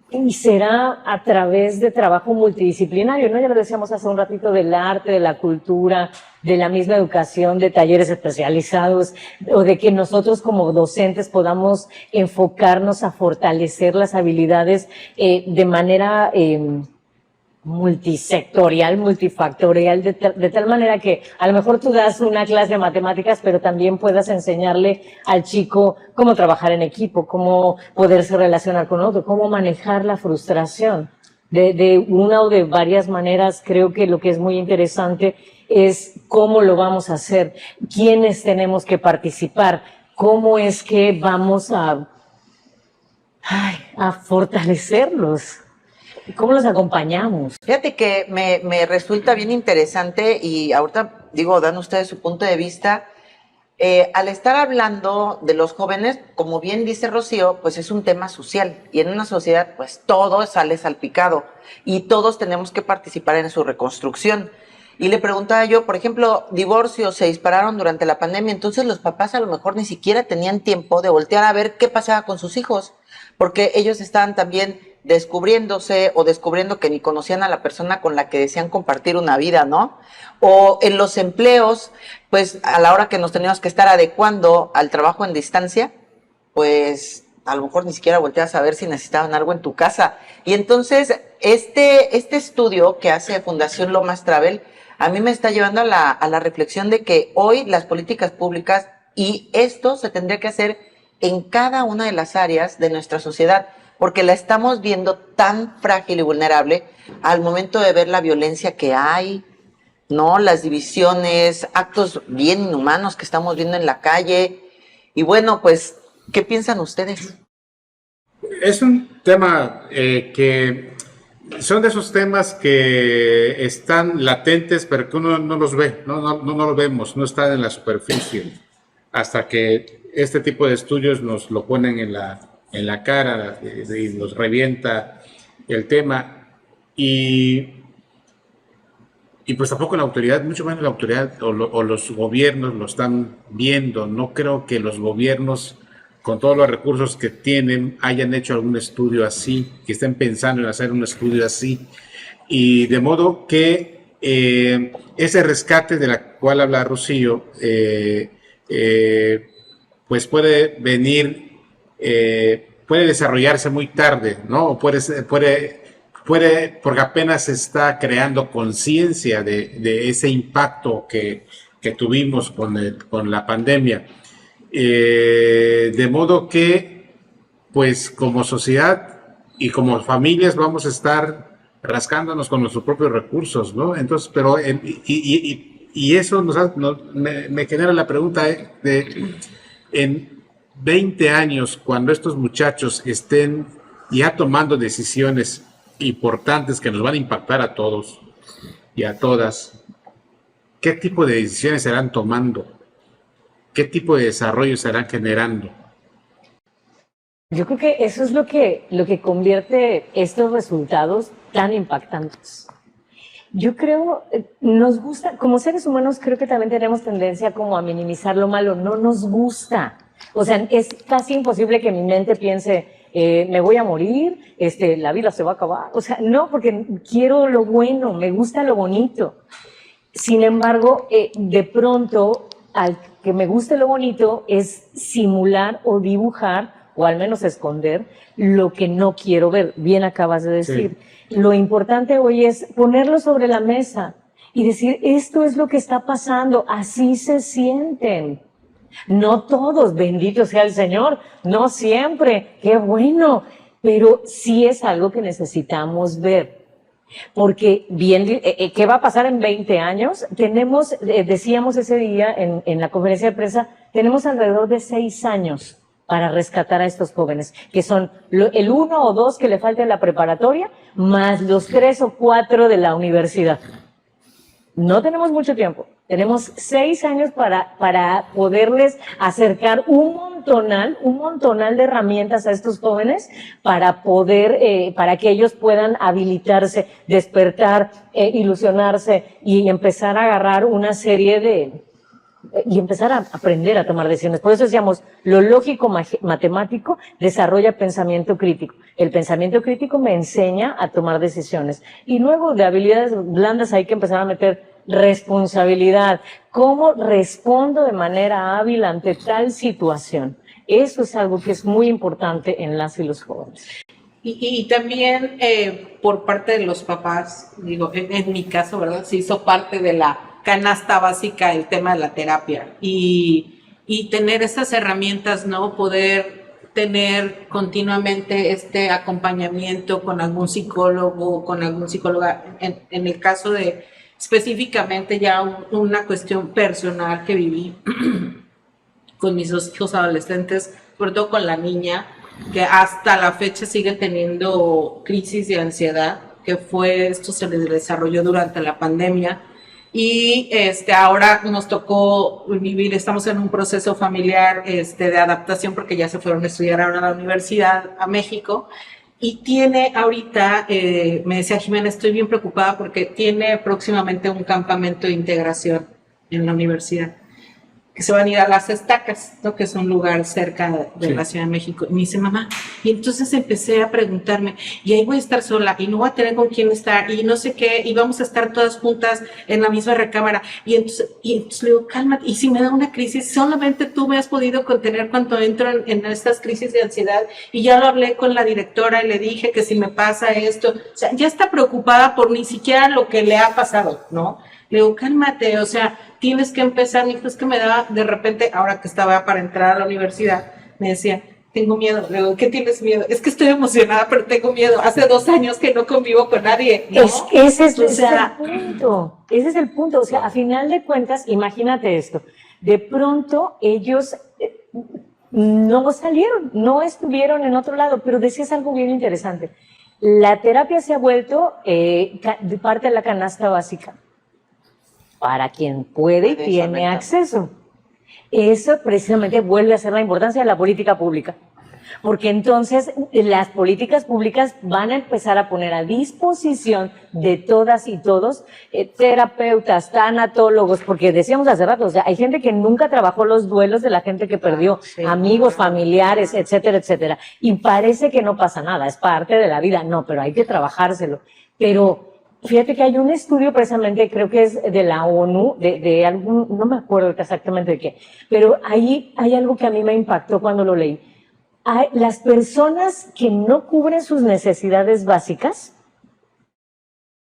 Y será a través de trabajo multidisciplinario, ¿no? Ya lo decíamos hace un ratito del arte, de la cultura, de la misma educación, de talleres especializados, o de que nosotros como docentes podamos enfocarnos a fortalecer las habilidades de manera multisectorial, multifactorial, de tal manera que a lo mejor tú das una clase de matemáticas, pero también puedas enseñarle al chico cómo trabajar en equipo, cómo poderse relacionar con otro, cómo manejar la frustración. De una o de varias maneras, creo que lo que es muy interesante es cómo lo vamos a hacer, quiénes tenemos que participar, cómo es que vamos a fortalecerlos. ¿Cómo los acompañamos? Fíjate que me resulta bien interesante y ahorita, dan ustedes su punto de vista. Al estar hablando de los jóvenes, como bien dice Rocío, pues es un tema social y en una sociedad pues todo sale salpicado y todos tenemos que participar en su reconstrucción. Y le preguntaba yo, por ejemplo, divorcios se dispararon durante la pandemia, entonces los papás a lo mejor ni siquiera tenían tiempo de voltear a ver qué pasaba con sus hijos, porque ellos estaban también descubriéndose o descubriendo que ni conocían a la persona con la que desean compartir una vida, ¿no? O en los empleos, pues a la hora que nos teníamos que estar adecuando al trabajo en distancia, pues a lo mejor ni siquiera volteas a ver si necesitaban algo en tu casa. Y entonces este estudio que hace Fundación Lomas Travel a mí me está llevando a la reflexión de que hoy las políticas públicas y esto se tendría que hacer en cada una de las áreas de nuestra sociedad, porque la estamos viendo tan frágil y vulnerable al momento de ver la violencia que hay, ¿no? Las divisiones, actos bien inhumanos que estamos viendo en la calle. Y bueno, pues, ¿qué piensan ustedes? Es un tema que son de esos temas que están latentes, pero que uno no los ve, no los vemos, no están en la superficie, hasta que este tipo de estudios nos lo ponen en la cara y nos revienta el tema. Y pues tampoco la autoridad, mucho menos la autoridad o los gobiernos lo están viendo. No creo que los gobiernos, con todos los recursos que tienen, hayan hecho algún estudio así, que estén pensando en hacer un estudio así. Y de modo que ese rescate de la cual habla Rocío, pues puede venir, puede desarrollarse muy tarde, ¿no? O puede, porque apenas se está creando conciencia de ese impacto que tuvimos con la pandemia. De modo que, pues como sociedad y como familias vamos a estar rascándonos con nuestros propios recursos, ¿no? Entonces, pero, y eso me genera la pregunta de, en 20 años, cuando estos muchachos estén ya tomando decisiones importantes que nos van a impactar a todos y a todas, ¿qué tipo de decisiones se estarán tomando? ¿Qué tipo de desarrollo se estarán generando? Yo creo que eso es lo que convierte estos resultados tan impactantes. Yo creo, nos gusta, como seres humanos creo que también tenemos tendencia como a minimizar lo malo, no nos gusta. O sea, es casi imposible que mi mente piense, me voy a morir, la vida se va a acabar. O sea, no, porque quiero lo bueno, me gusta lo bonito. Sin embargo, de pronto, al que me guste lo bonito es simular o dibujar, o al menos esconder, lo que no quiero ver. Bien acabas de decir. Sí. Lo importante hoy es ponerlo sobre la mesa y decir, esto es lo que está pasando, así se sienten. No todos, bendito sea el Señor, no siempre, qué bueno, pero sí es algo que necesitamos ver. Porque bien, ¿qué va a pasar en 20 años? Tenemos, decíamos ese día en la conferencia de prensa, tenemos alrededor de 6 años para rescatar a estos jóvenes, que son el 1 o 2 que le falta en la preparatoria, más los 3 o 4 de la universidad. No tenemos mucho tiempo, tenemos 6 años para poderles acercar un montonal de herramientas a estos jóvenes para poder, para que ellos puedan habilitarse, despertar, ilusionarse y empezar a agarrar una serie y empezar a aprender a tomar decisiones. Por eso decíamos, lo lógico matemático desarrolla pensamiento crítico. El pensamiento crítico me enseña a tomar decisiones. Y luego de habilidades blandas hay que empezar a meter responsabilidad. ¿Cómo respondo de manera hábil ante tal situación? Eso es algo que es muy importante en las y los jóvenes. Y también por parte de los papás, digo, en mi caso, ¿verdad? Se hizo parte de la canasta básica el tema de la terapia y tener esas herramientas, ¿no? Poder tener continuamente este acompañamiento con algún psicólogo, con algún psicóloga, en el caso de específicamente ya una cuestión personal que viví con mis 2 hijos adolescentes, sobre todo con la niña, que hasta la fecha sigue teniendo crisis de ansiedad, que esto se le desarrolló durante la pandemia. Y ahora nos tocó vivir, estamos en un proceso familiar de adaptación porque ya se fueron a estudiar ahora a la universidad, a México, y tiene ahorita, me decía Jimena, estoy bien preocupada porque tiene próximamente un campamento de integración en la universidad, que se van a ir a Las Estacas, ¿no? Que es un lugar cerca de la Ciudad de México. Y me dice, mamá, y entonces empecé a preguntarme, y ahí voy a estar sola, y no voy a tener con quién estar, y no sé qué, y vamos a estar todas juntas en la misma recámara. Y entonces le digo, cálmate, y si me da una crisis, solamente tú me has podido contener cuando entro en estas crisis de ansiedad, y ya lo hablé con la directora y le dije que si me pasa esto, o sea, ya está preocupada por ni siquiera lo que le ha pasado, ¿no? Le digo, cálmate, o sea, tienes que empezar. Mi hijo, es que me daba, de repente, ahora que estaba para entrar a la universidad, me decía, tengo miedo. Le digo, ¿qué tienes miedo? Es que estoy emocionada, pero tengo miedo. Hace 2 años que no convivo con nadie, ¿no? Ese es el punto. Ese es el punto. O sea, a final de cuentas, imagínate esto. De pronto, ellos no salieron, no estuvieron en otro lado, pero decías algo bien interesante. La terapia se ha vuelto parte de la canasta básica para quien puede y tiene acceso. Eso precisamente vuelve a ser la importancia de la política pública, porque entonces las políticas públicas van a empezar a poner a disposición de todas y todos terapeutas, tanatólogos, porque decíamos hace rato, o sea, hay gente que nunca trabajó los duelos de la gente que perdió amigos, familiares, etcétera, etcétera, y parece que no pasa nada, es parte de la vida. No, pero hay que trabajárselo. Pero fíjate que hay un estudio precisamente, creo que es de la ONU, de algún, no me acuerdo exactamente de qué, pero ahí hay algo que a mí me impactó cuando lo leí. Las personas que no cubren sus necesidades básicas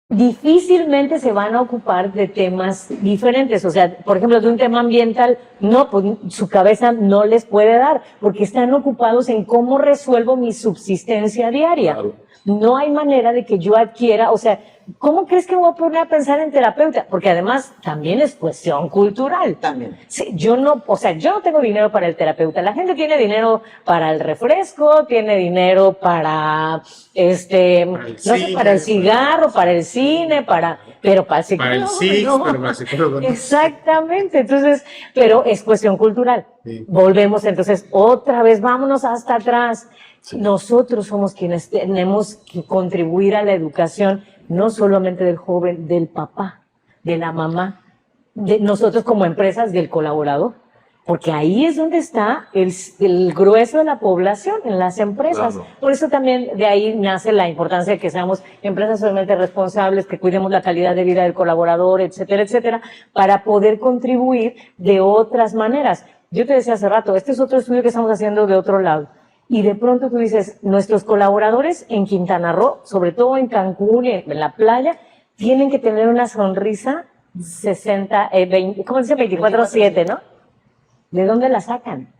difícilmente se van a ocupar de temas diferentes. O sea, por ejemplo, de un tema ambiental, no, pues su cabeza no les puede dar, porque están ocupados en cómo resuelvo mi subsistencia diaria. Claro. No hay manera de que yo adquiera, o sea, ¿cómo crees que me voy a poner a pensar en terapeuta? Porque además también es cuestión cultural. También. Sí, yo no tengo dinero para el terapeuta. La gente tiene dinero para el refresco, tiene dinero para para el cigarro, para el cine, pero para el psicólogo. Para el psicólogo, pero para el psicólogo no. Exactamente, entonces, pero es cuestión cultural. Sí. Volvemos entonces otra vez, vámonos hasta atrás. Sí. Nosotros somos quienes tenemos que contribuir a la educación, no solamente del joven, del papá, de la mamá, de nosotros como empresas, del colaborador, porque ahí es donde está el grueso de la población, en las empresas. Claro. Por eso también de ahí nace la importancia de que seamos empresas socialmente responsables, que cuidemos la calidad de vida del colaborador, etcétera, etcétera, para poder contribuir de otras maneras. Yo te decía hace rato, este es otro estudio que estamos haciendo de otro lado. Y de pronto tú dices, nuestros colaboradores en Quintana Roo, sobre todo en Cancún y en la playa, tienen que tener una sonrisa 24/7, ¿no? ¿De dónde la sacan?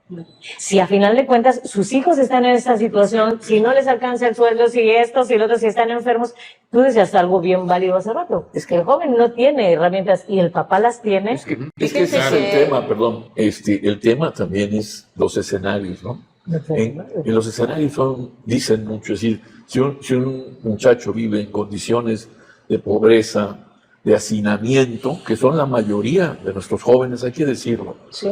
Si a final de cuentas sus hijos están en esta situación, si no les alcanza el sueldo, si esto, si lo otro, si están enfermos, tú decías algo bien válido hace rato. Es que el joven no tiene herramientas y el papá las tiene. Es que ese es el tema, perdón. El tema también es los escenarios, ¿no? En los escenarios dicen mucho, es decir, si un muchacho vive en condiciones de pobreza, de hacinamiento, que son la mayoría de nuestros jóvenes, hay que decirlo, Sí.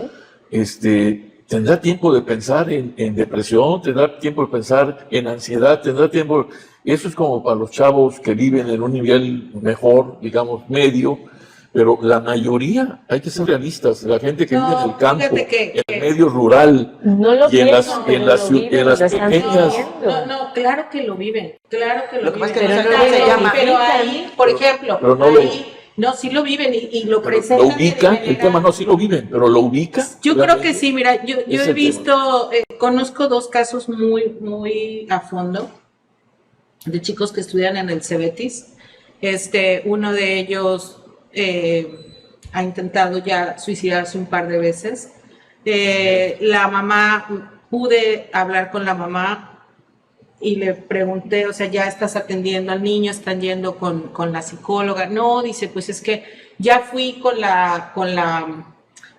Tendrá tiempo de pensar en depresión, tendrá tiempo de pensar en ansiedad, tendrá tiempo. Eso es como para los chavos que viven en un nivel mejor, digamos, medio. Pero la mayoría, hay que ser realistas, la gente que vive en el campo, en el medio rural, No lo y en las pequeñas. No, claro que lo viven, claro que lo Lo que pasa viven. es que no se llama. Pero ahí, por ejemplo, pero no no, sí lo viven y lo pero presentan. lo ubica, el tema no, sí lo viven, pero lo ubica. Yo creo que sí, mira, yo Es he el visto, conozco dos casos muy a fondo de chicos que estudian en el Cebetis. Uno de ellos ha intentado ya suicidarse un par de veces. La mamá, pude hablar con la mamá y le pregunté, o sea, ya estás atendiendo al niño, están yendo con la psicóloga. No, dice, pues es que ya fui con la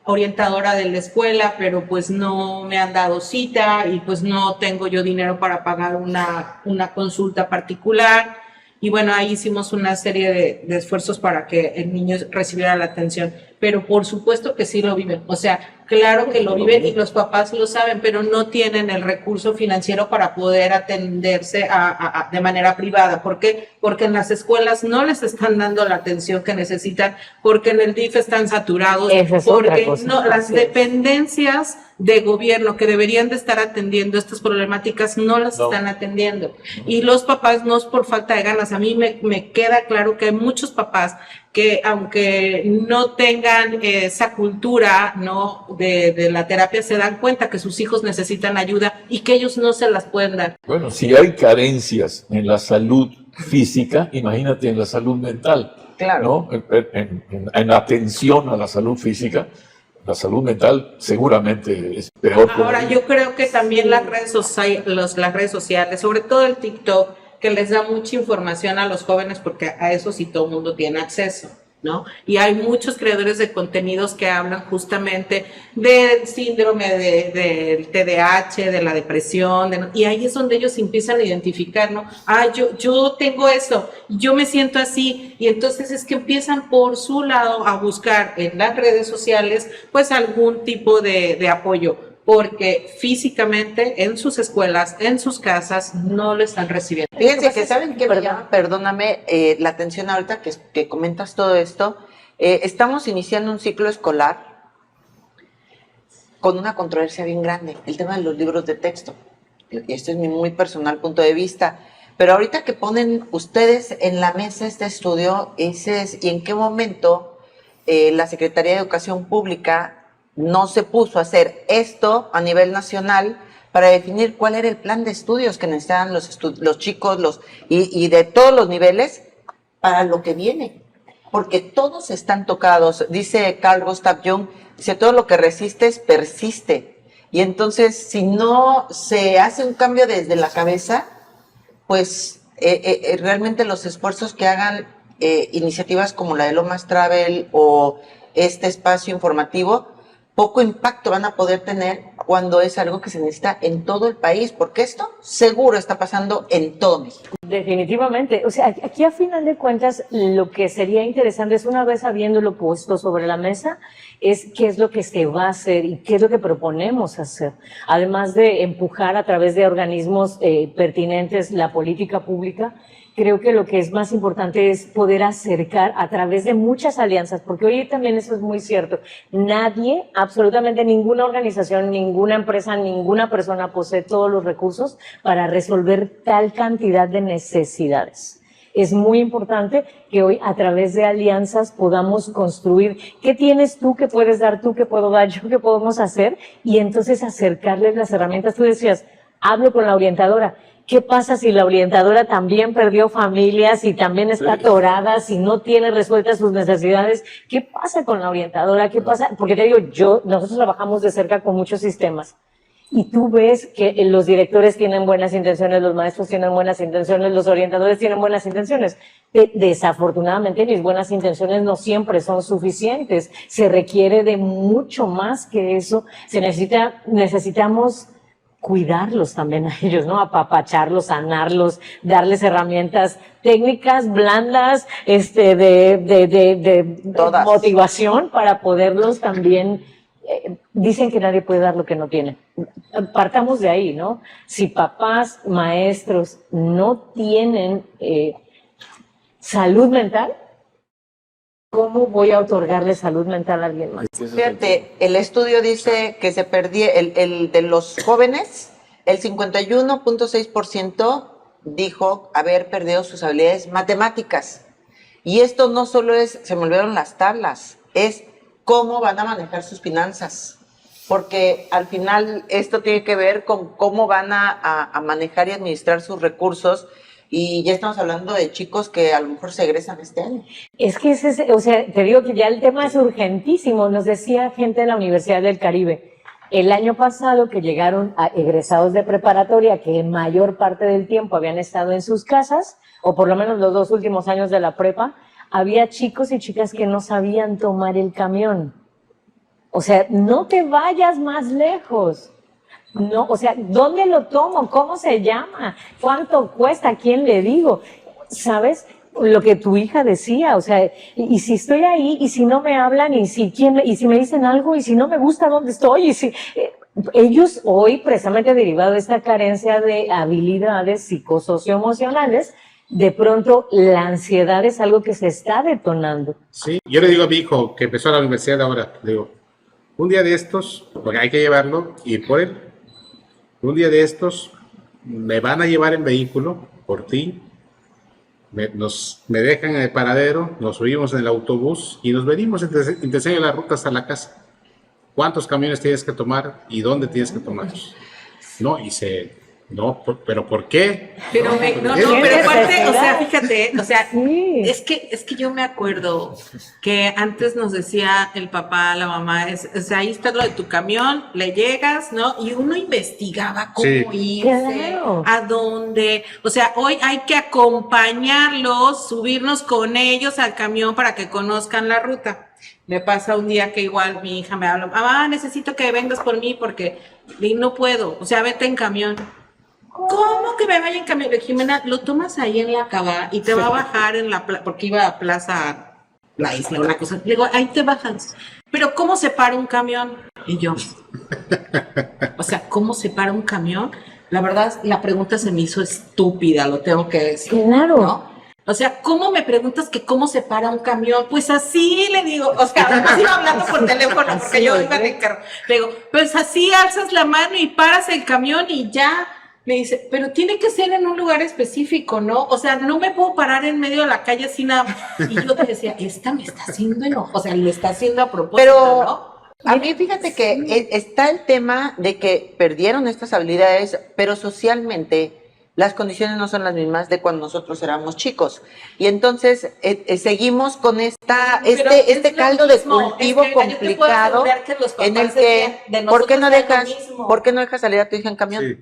orientadora de la escuela, pero pues no me han dado cita y pues no tengo yo dinero para pagar una consulta particular. Y bueno, ahí hicimos una serie de esfuerzos para que el niño recibiera la atención, pero por supuesto que sí lo viven, o sea, claro que lo viven y los papás lo saben, pero no tienen el recurso financiero para poder atenderse de manera privada. ¿Por qué? Porque en las escuelas no les están dando la atención que necesitan, porque en el DIF están saturados, porque las dependencias de gobierno que deberían de estar atendiendo estas problemáticas no las están atendiendo. Y los papás no es por falta de ganas. A mí me queda claro que hay muchos papás que aunque no tengan esa cultura, ¿no?, de la terapia, se dan cuenta que sus hijos necesitan ayuda y que ellos no se las pueden dar. Bueno, si hay carencias en la salud física, imagínate en la salud mental. Claro. ¿No? En atención a la salud física, la salud mental seguramente es peor. Ahora, yo creo que también las redes sociales, sobre todo el TikTok, que les da mucha información a los jóvenes, porque a eso sí todo el mundo tiene acceso, ¿no? Y hay muchos creadores de contenidos que hablan justamente del síndrome del TDAH, de la depresión, y ahí es donde ellos empiezan a identificar, ¿no? Yo tengo eso, yo me siento así, y entonces es que empiezan por su lado a buscar en las redes sociales, pues algún tipo de apoyo, porque físicamente en sus escuelas, en sus casas, no lo están recibiendo. Fíjense que saben que me llama, perdóname, la atención ahorita que comentas todo esto. Estamos iniciando un ciclo escolar con una controversia bien grande, el tema de los libros de texto. Y esto es mi muy personal punto de vista. Pero ahorita que ponen ustedes en la mesa este estudio, dices, ¿y en qué momento la Secretaría de Educación Pública no se puso a hacer esto a nivel nacional para definir cuál era el plan de estudios que necesitaban los chicos y de todos los niveles para lo que viene? Porque todos están tocados. Dice Carl Gustav Jung, dice, todo lo que resistes persiste. Y entonces, si no se hace un cambio desde la cabeza, pues realmente los esfuerzos que hagan iniciativas como la de Lomas Travel o este espacio informativo, poco impacto van a poder tener cuando es algo que se necesita en todo el país, porque esto seguro está pasando en todo México. Definitivamente, o sea, aquí a final de cuentas lo que sería interesante es, una vez habiéndolo puesto sobre la mesa, es qué es lo que se va a hacer y qué es lo que proponemos hacer, además de empujar a través de organismos pertinentes la política pública. Creo que lo que es más importante es poder acercar a través de muchas alianzas, porque hoy también eso es muy cierto. Nadie, absolutamente ninguna organización, ninguna empresa, ninguna persona posee todos los recursos para resolver tal cantidad de necesidades. Es muy importante que hoy a través de alianzas podamos construir qué tienes tú, qué puedes dar tú, qué puedo dar yo, qué podemos hacer, y entonces acercarles las herramientas. Tú decías, hablo con la orientadora. ¿Qué pasa si la orientadora también perdió familias y también está atorada, si no tiene resueltas sus necesidades? ¿Qué pasa con la orientadora? ¿Qué pasa? Porque te digo, nosotros trabajamos de cerca con muchos sistemas y tú ves que los directores tienen buenas intenciones, los maestros tienen buenas intenciones, los orientadores tienen buenas intenciones. Desafortunadamente, mis buenas intenciones no siempre son suficientes. Se requiere de mucho más que eso. Necesitamos cuidarlos también a ellos, ¿no? Apapacharlos, sanarlos, darles herramientas técnicas, blandas, de motivación para poderlos también. Dicen que nadie puede dar lo que no tiene. Partamos de ahí, ¿no? Si papás, maestros no tienen salud mental, ¿cómo voy a otorgarle salud mental a alguien más? Fíjate, el estudio dice que se perdió, el de los jóvenes, el 51.6% dijo haber perdido sus habilidades matemáticas. Y esto no solo es, se me olvidaron las tablas, es cómo van a manejar sus finanzas. Porque al final esto tiene que ver con cómo van a manejar y administrar sus recursos. Y ya estamos hablando de chicos que a lo mejor se egresan este año. Es que o sea, te digo que ya el tema es urgentísimo. Nos decía gente de la Universidad del Caribe, el año pasado que llegaron a egresados de preparatoria que mayor parte del tiempo habían estado en sus casas, o por lo menos los 2 últimos años de la prepa, había chicos y chicas que no sabían tomar el camión. O sea, no te vayas más lejos. No, o sea, ¿dónde lo tomo? ¿Cómo se llama? ¿Cuánto cuesta? ¿A quién le digo? ¿Sabes? Lo que tu hija decía, o sea, y si estoy ahí, y si no me hablan, y si me dicen algo, y si no me gusta dónde estoy, y si ellos hoy, precisamente derivado de esta carencia de habilidades psicosocioemocionales, de pronto la ansiedad es algo que se está detonando. Sí, yo le digo a mi hijo que empezó a la universidad ahora, le digo, un día de estos, porque hay que llevarlo, ir por él. Un día de estos me van a llevar en vehículo por ti, me dejan en el paradero, nos subimos en el autobús y nos venimos y te enseño la ruta hasta la casa. ¿Cuántos camiones tienes que tomar y dónde tienes que tomarlos? No, pero ¿por qué? Pero pero aparte, o sea, fíjate, o sea, sí. es que yo me acuerdo que antes nos decía el papá, la mamá, o sea, ahí está lo de tu camión, le llegas, ¿no? Y uno investigaba cómo irse, claro, a dónde, o sea, hoy hay que acompañarlos, subirnos con ellos al camión para que conozcan la ruta. Me pasa un día que igual mi hija me habla, mamá, necesito que vengas por mí porque no puedo, o sea, vete en camión. ¿Cómo que me vaya en camión? Jimena, lo tomas ahí en la cava y te va a bajar en la plaza, porque iba a Plaza La Isla o una cosa. Le digo, ahí te bajas. Pero ¿cómo se para un camión? Y yo, o sea, ¿cómo se para un camión? La verdad, la pregunta se me hizo estúpida, lo tengo que decir. Claro. ¿No? O sea, ¿cómo me preguntas que cómo se para un camión? Pues así le digo, o sea, además iba hablando por teléfono porque yo iba de carro. Le digo, pues así alzas la mano y paras el camión y ya. Me dice, pero tiene que ser en un lugar específico, ¿no? O sea, no me puedo parar en medio de la calle así nada. Y yo te decía, esta me está haciendo enojo, o sea, lo está haciendo a propósito, pero, ¿no? A mí fíjate que está el tema de que perdieron estas habilidades, pero socialmente las condiciones no son las mismas de cuando nosotros éramos chicos. Y entonces seguimos con este caldo de cultivo complicado en el que, ¿por qué no dejas salir a tu hija en camión? Sí.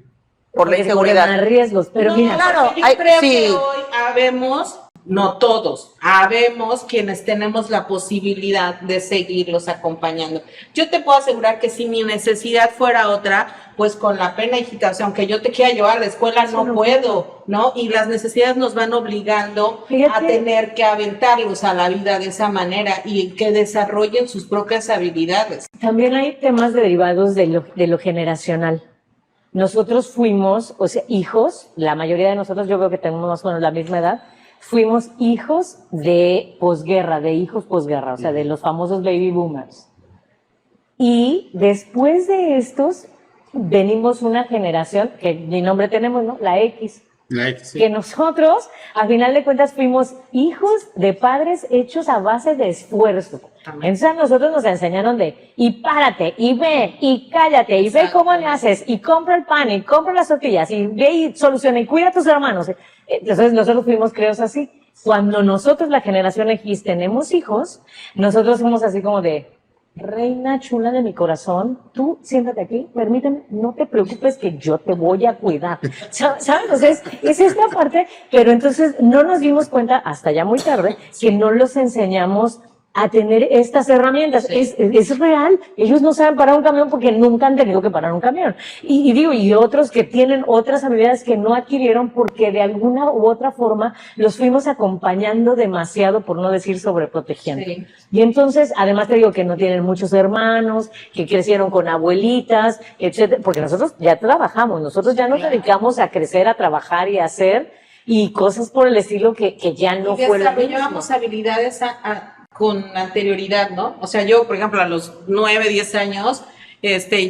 Por la inseguridad. Riesgos, pero no, mira, claro, yo creo que hoy habemos no todos, habemos quienes tenemos la posibilidad de seguirlos acompañando. Yo te puedo asegurar que si mi necesidad fuera otra, pues con la pena, hijita, o sea, aunque yo te quiera llevar a la escuela, no puedo, ¿no? Y las necesidades nos van obligando a tener que aventarlos a la vida de esa manera y que desarrollen sus propias habilidades. También hay temas derivados de lo generacional. Nosotros fuimos, o sea, hijos, la mayoría de nosotros, yo creo que tenemos más o menos la misma edad, fuimos hijos de posguerra, o sea, de los famosos baby boomers. Y después de estos, venimos una generación, que ni nombre tenemos, ¿no? La X. La X, sí. Que nosotros, a final de cuentas, fuimos hijos de padres hechos a base de esfuerzo. Entonces a nosotros nos enseñaron y párate, y ve, y cállate, y ve cómo le haces, y compra el pan, y compra las tortillas, y ve y soluciona, y cuida a tus hermanos. Entonces nosotros fuimos creados así. Cuando nosotros, la generación X, tenemos hijos, nosotros somos así como reina chula de mi corazón, tú siéntate aquí, permíteme, no te preocupes que yo te voy a cuidar. ¿Sabes? Entonces, es esta parte, pero entonces no nos dimos cuenta, hasta ya muy tarde, que no los enseñamos a tener estas herramientas. Sí. Es real, ellos no saben parar un camión porque nunca han tenido que parar un camión. Y otros que tienen otras habilidades que no adquirieron porque de alguna u otra forma los fuimos acompañando demasiado, por no decir sobreprotegiendo. Sí. Y entonces, además te digo que no tienen muchos hermanos, que crecieron con abuelitas, etcétera, porque nosotros ya trabajamos, nosotros ya nos dedicamos a crecer, a trabajar y a hacer, y cosas por el estilo que ya no fue lo mismo. Desarrollamos habilidades con anterioridad, ¿no? O sea, yo, por ejemplo, a los 9, 10 años,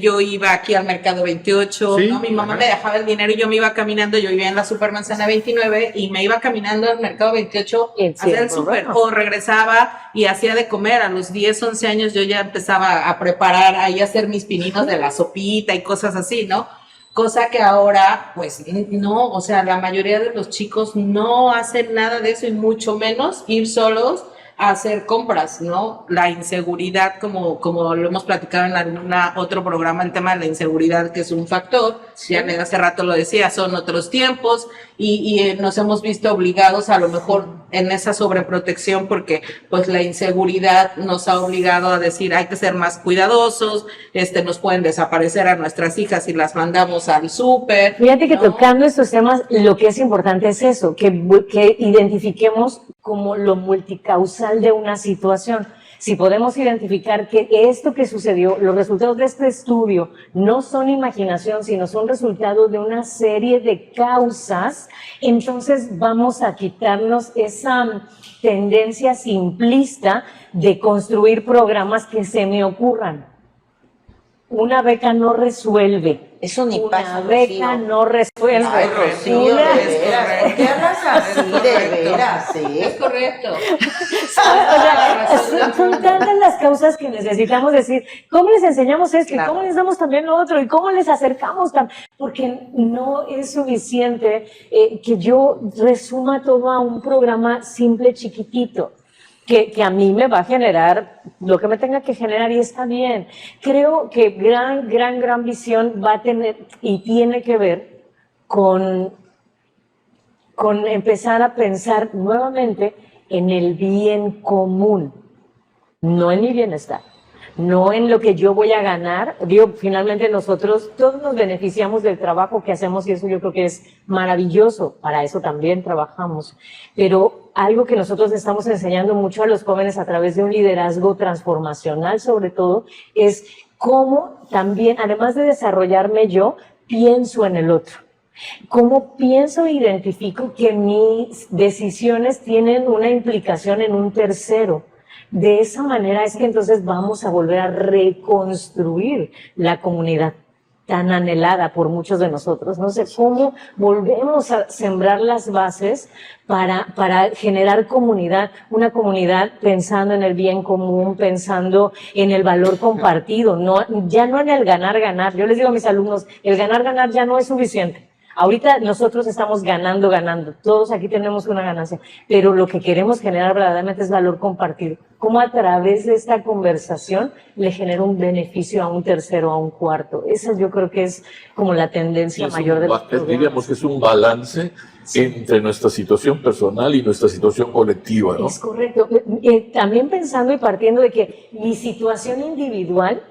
yo iba aquí al Mercado 28, ¿sí? ¿No? Mi mamá me dejaba el dinero y yo me iba caminando, yo vivía en la Supermanzana 29 y me iba caminando al Mercado 28 a hacer el súper, o regresaba y hacía de comer. A los 10, 11 años yo ya empezaba a preparar, ahí a hacer mis pininos de la sopita y cosas así, ¿no? Cosa que ahora, pues, no, o sea, la mayoría de los chicos no hacen nada de eso y mucho menos ir solos a hacer compras, ¿no? La inseguridad, como lo hemos platicado en algún otro programa, el tema de la inseguridad, que es un factor, sí. Ya hace rato lo decía, son otros tiempos y nos hemos visto obligados a lo mejor en esa sobreprotección porque pues la inseguridad nos ha obligado a decir hay que ser más cuidadosos, nos pueden desaparecer a nuestras hijas y las mandamos al súper. Fíjate que, ¿no? Tocando estos temas, lo que es importante es eso, que identifiquemos como lo multicausal de una situación. Si podemos identificar que esto que sucedió, los resultados de este estudio, no son imaginación, sino son resultados de una serie de causas, entonces vamos a quitarnos esa tendencia simplista de construir programas que se me ocurran. Una beca no resuelve. Eso ni pasa. Una beca no resuelve. Ay, Rocío, ¿por qué hablas así de veras? ¿Sí? Es correcto. O sea, son tantas las causas que necesitamos decir, ¿cómo les enseñamos esto? Claro. ¿Y cómo les damos también lo otro? ¿Y cómo les acercamos? Porque no es suficiente que yo resuma todo a un programa simple, chiquitito. Que a mí me va a generar lo que me tenga que generar y está bien. Creo que gran visión va a tener y tiene que ver con empezar a pensar nuevamente en el bien común, no en mi bienestar, no en lo que yo voy a ganar. Digo, finalmente nosotros todos nos beneficiamos del trabajo que hacemos y eso yo creo que es maravilloso, para eso también trabajamos, pero algo que nosotros estamos enseñando mucho a los jóvenes a través de un liderazgo transformacional sobre todo, es cómo también, además de desarrollarme yo, pienso en el otro. Cómo pienso e identifico que mis decisiones tienen una implicación en un tercero. De esa manera es que entonces vamos a volver a reconstruir la comunidad tan anhelada por muchos de nosotros. No sé cómo volvemos a sembrar las bases para generar comunidad, una comunidad pensando en el bien común, pensando en el valor compartido, ya no en el ganar. Yo les digo a mis alumnos, el ganar ya no es suficiente. Ahorita nosotros estamos ganando, todos aquí tenemos una ganancia, pero lo que queremos generar verdaderamente es valor compartido. Cómo a través de esta conversación le genera un beneficio a un tercero, a un cuarto. Esa yo creo que es como la tendencia mayor de los programas. Diríamos que es un balance entre nuestra situación personal y nuestra situación colectiva, ¿no? Es correcto. También pensando y partiendo de que mi situación individual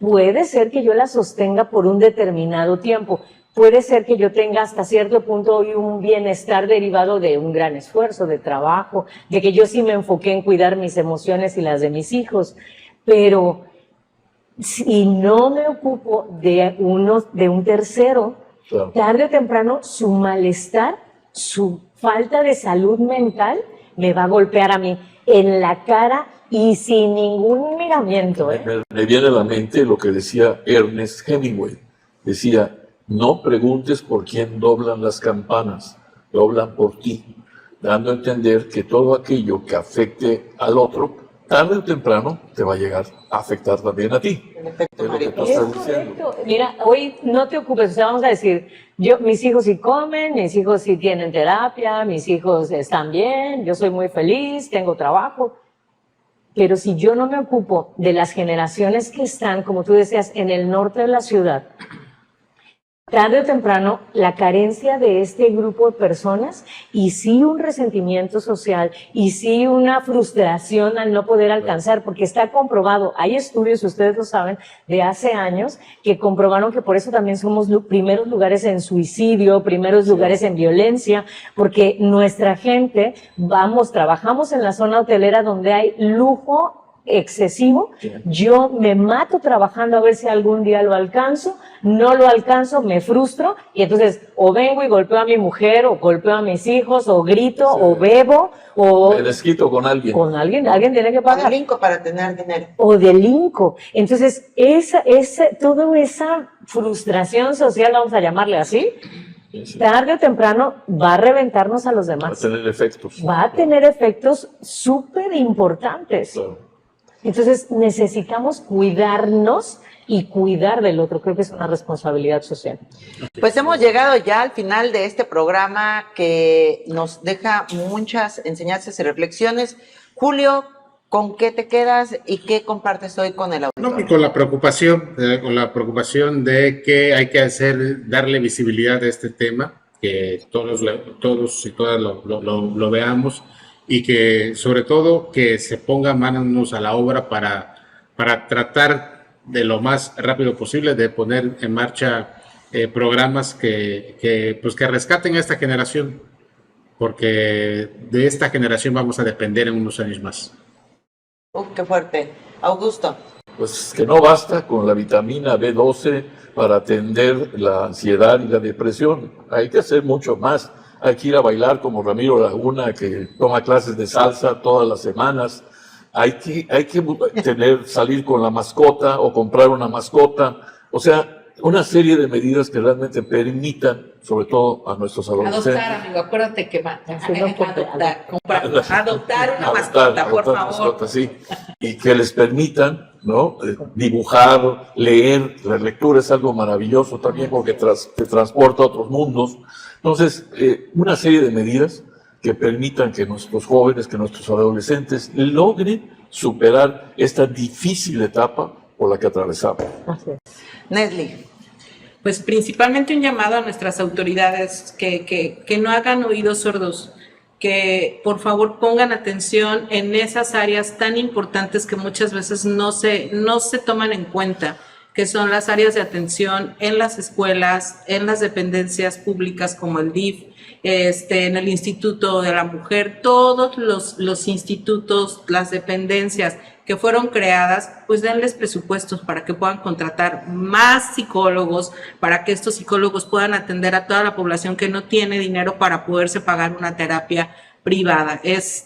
puede ser que yo la sostenga por un determinado tiempo. Puede ser que yo tenga hasta cierto punto hoy un bienestar derivado de un gran esfuerzo, de trabajo, de que yo sí me enfoqué en cuidar mis emociones y las de mis hijos. Pero si no me ocupo de un tercero, claro, tarde o temprano su malestar, su falta de salud mental me va a golpear a mí en la cara y sin ningún miramiento. Me viene a la mente lo que decía Ernest Hemingway. Decía, no preguntes por quién doblan las campanas, doblan por ti, dando a entender que todo aquello que afecte al otro, tarde o temprano te va a llegar a afectar también a ti. Es lo que tú estás diciendo. Mira, hoy no te ocupes, o sea, vamos a decir, mis hijos sí comen, mis hijos sí tienen terapia, mis hijos están bien, yo soy muy feliz, tengo trabajo. Pero si yo no me ocupo de las generaciones que están, como tú decías, en el norte de la ciudad, tarde o temprano, la carencia de este grupo de personas y sí un resentimiento social y sí una frustración al no poder alcanzar, porque está comprobado, hay estudios, ustedes lo saben, de hace años, que comprobaron que por eso también somos primeros lugares en suicidio, primeros lugares en violencia, porque nuestra gente, trabajamos en la zona hotelera donde hay lujo excesivo, yo me mato trabajando a ver si algún día lo alcanzo, no lo alcanzo, me frustro y entonces o vengo y golpeo a mi mujer o golpeo a mis hijos o grito o bebo o me desquito con alguien. Alguien tiene que pagar. O delinco para tener dinero. O delinco. Entonces toda esa frustración social, vamos a llamarle así, tarde o temprano va a reventarnos a los demás. Va a tener efectos. Va a tener efectos súper importantes. Claro. Entonces necesitamos cuidarnos y cuidar del otro. Creo que es una responsabilidad social. Pues hemos llegado ya al final de este programa que nos deja muchas enseñanzas y reflexiones. Julio, ¿con qué te quedas y qué compartes hoy con el auditorio? No, con la preocupación de que hay que darle visibilidad a este tema, que todos y todas lo veamos. Y que sobre todo que se ponga manos a la obra para tratar de lo más rápido posible de poner en marcha programas que rescaten a esta generación, porque de esta generación vamos a depender en unos años más. Qué fuerte. Augusto. Pues que no basta con la vitamina B12 para atender la ansiedad y la depresión, hay que hacer mucho más. Hay que ir a bailar como Ramiro Laguna, que toma clases de salsa todas las semanas. Hay que salir con la mascota o comprar una mascota. O sea, una serie de medidas que realmente permitan, sobre todo a nuestros adolescentes. Adoptar, amigo, acuérdate que adoptar una mascota, por favor. Mascota, sí. Y que les permitan, ¿no? Dibujar, leer. La lectura es algo maravilloso también porque te transporta a otros mundos. Entonces, una serie de medidas que permitan que nuestros jóvenes, que nuestros adolescentes logren superar esta difícil etapa por la que atravesamos. Nesli. Pues principalmente un llamado a nuestras autoridades que no hagan oídos sordos, que por favor pongan atención en esas áreas tan importantes que muchas veces no se toman en cuenta, que son las áreas de atención en las escuelas, en las dependencias públicas como el DIF, en el Instituto de la Mujer, todos los institutos, las dependencias que fueron creadas, pues denles presupuestos para que puedan contratar más psicólogos, para que estos psicólogos puedan atender a toda la población que no tiene dinero para poderse pagar una terapia privada.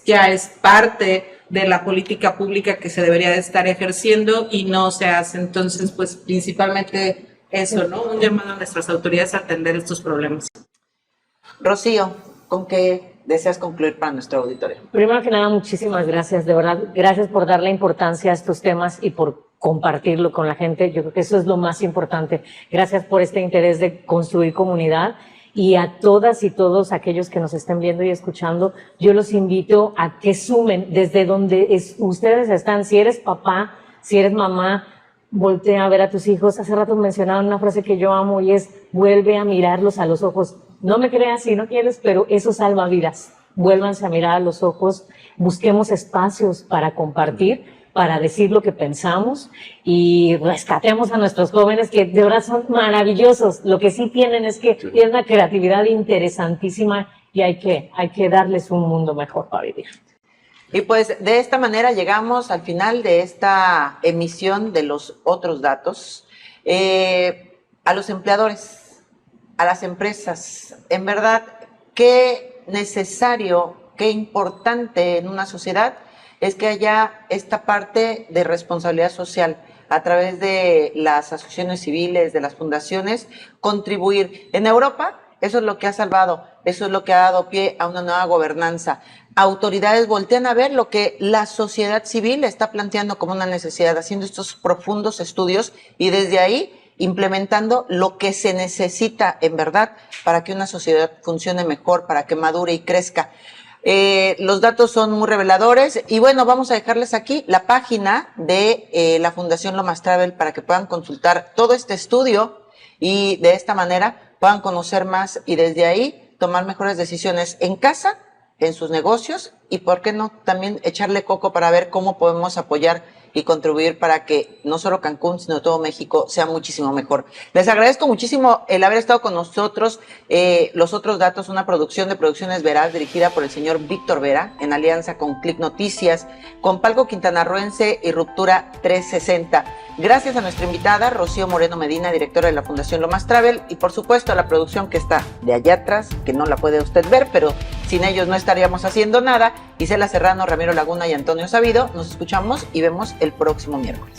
Ya es parte de la política pública que se debería de estar ejerciendo y no se hace. Entonces, pues principalmente eso, ¿no? Un llamado a nuestras autoridades a atender estos problemas. Rocío, ¿con qué deseas concluir para nuestro auditorio? Primero que nada, muchísimas gracias, de verdad. Gracias por darle importancia a estos temas y por compartirlo con la gente. Yo creo que eso es lo más importante. Gracias por este interés de construir comunidad Y a todas y todos aquellos que nos estén viendo y escuchando, yo los invito a que sumen desde donde ustedes están. Si eres papá, si eres mamá, voltea a ver a tus hijos. Hace rato mencionaban una frase que yo amo y es: vuelve a mirarlos a los ojos. No me creas si no quieres, pero eso salva vidas. Vuélvanse a mirar a los ojos, busquemos espacios para compartir, para decir lo que pensamos y rescatemos a nuestros jóvenes, que de verdad son maravillosos. Lo que sí tienen es que tienen una creatividad interesantísima y hay que darles un mundo mejor para vivir. Y pues de esta manera llegamos al final de esta emisión de los otros datos. A los empleadores, a las empresas, en verdad, qué necesario, qué importante en una sociedad es que haya esta parte de responsabilidad social a través de las asociaciones civiles, de las fundaciones, contribuir. En Europa, eso es lo que ha salvado, eso es lo que ha dado pie a una nueva gobernanza. Autoridades voltean a ver lo que la sociedad civil está planteando como una necesidad, haciendo estos profundos estudios y desde ahí implementando lo que se necesita en verdad para que una sociedad funcione mejor, para que madure y crezca. Los datos son muy reveladores y bueno, vamos a dejarles aquí la página de la Fundación Lomas Travel para que puedan consultar todo este estudio y de esta manera puedan conocer más y desde ahí tomar mejores decisiones en casa, en sus negocios y por qué no también echarle coco para ver cómo podemos apoyar y contribuir para que no solo Cancún, sino todo México sea muchísimo mejor. Les agradezco muchísimo el haber estado con nosotros. Los otros datos, una producción de Producciones Veraz dirigida por el señor Víctor Vera en alianza con Click Noticias, con Palco Quintanarroense y Ruptura 360. Gracias a nuestra invitada, Rocío Moreno Medina, directora de la Fundación Lomas Travel, y por supuesto a la producción que está de allá atrás, que no la puede usted ver, pero sin ellos no estaríamos haciendo nada. Isela Serrano, Ramiro Laguna y Antonio Sabido. Nos escuchamos y vemos el próximo miércoles.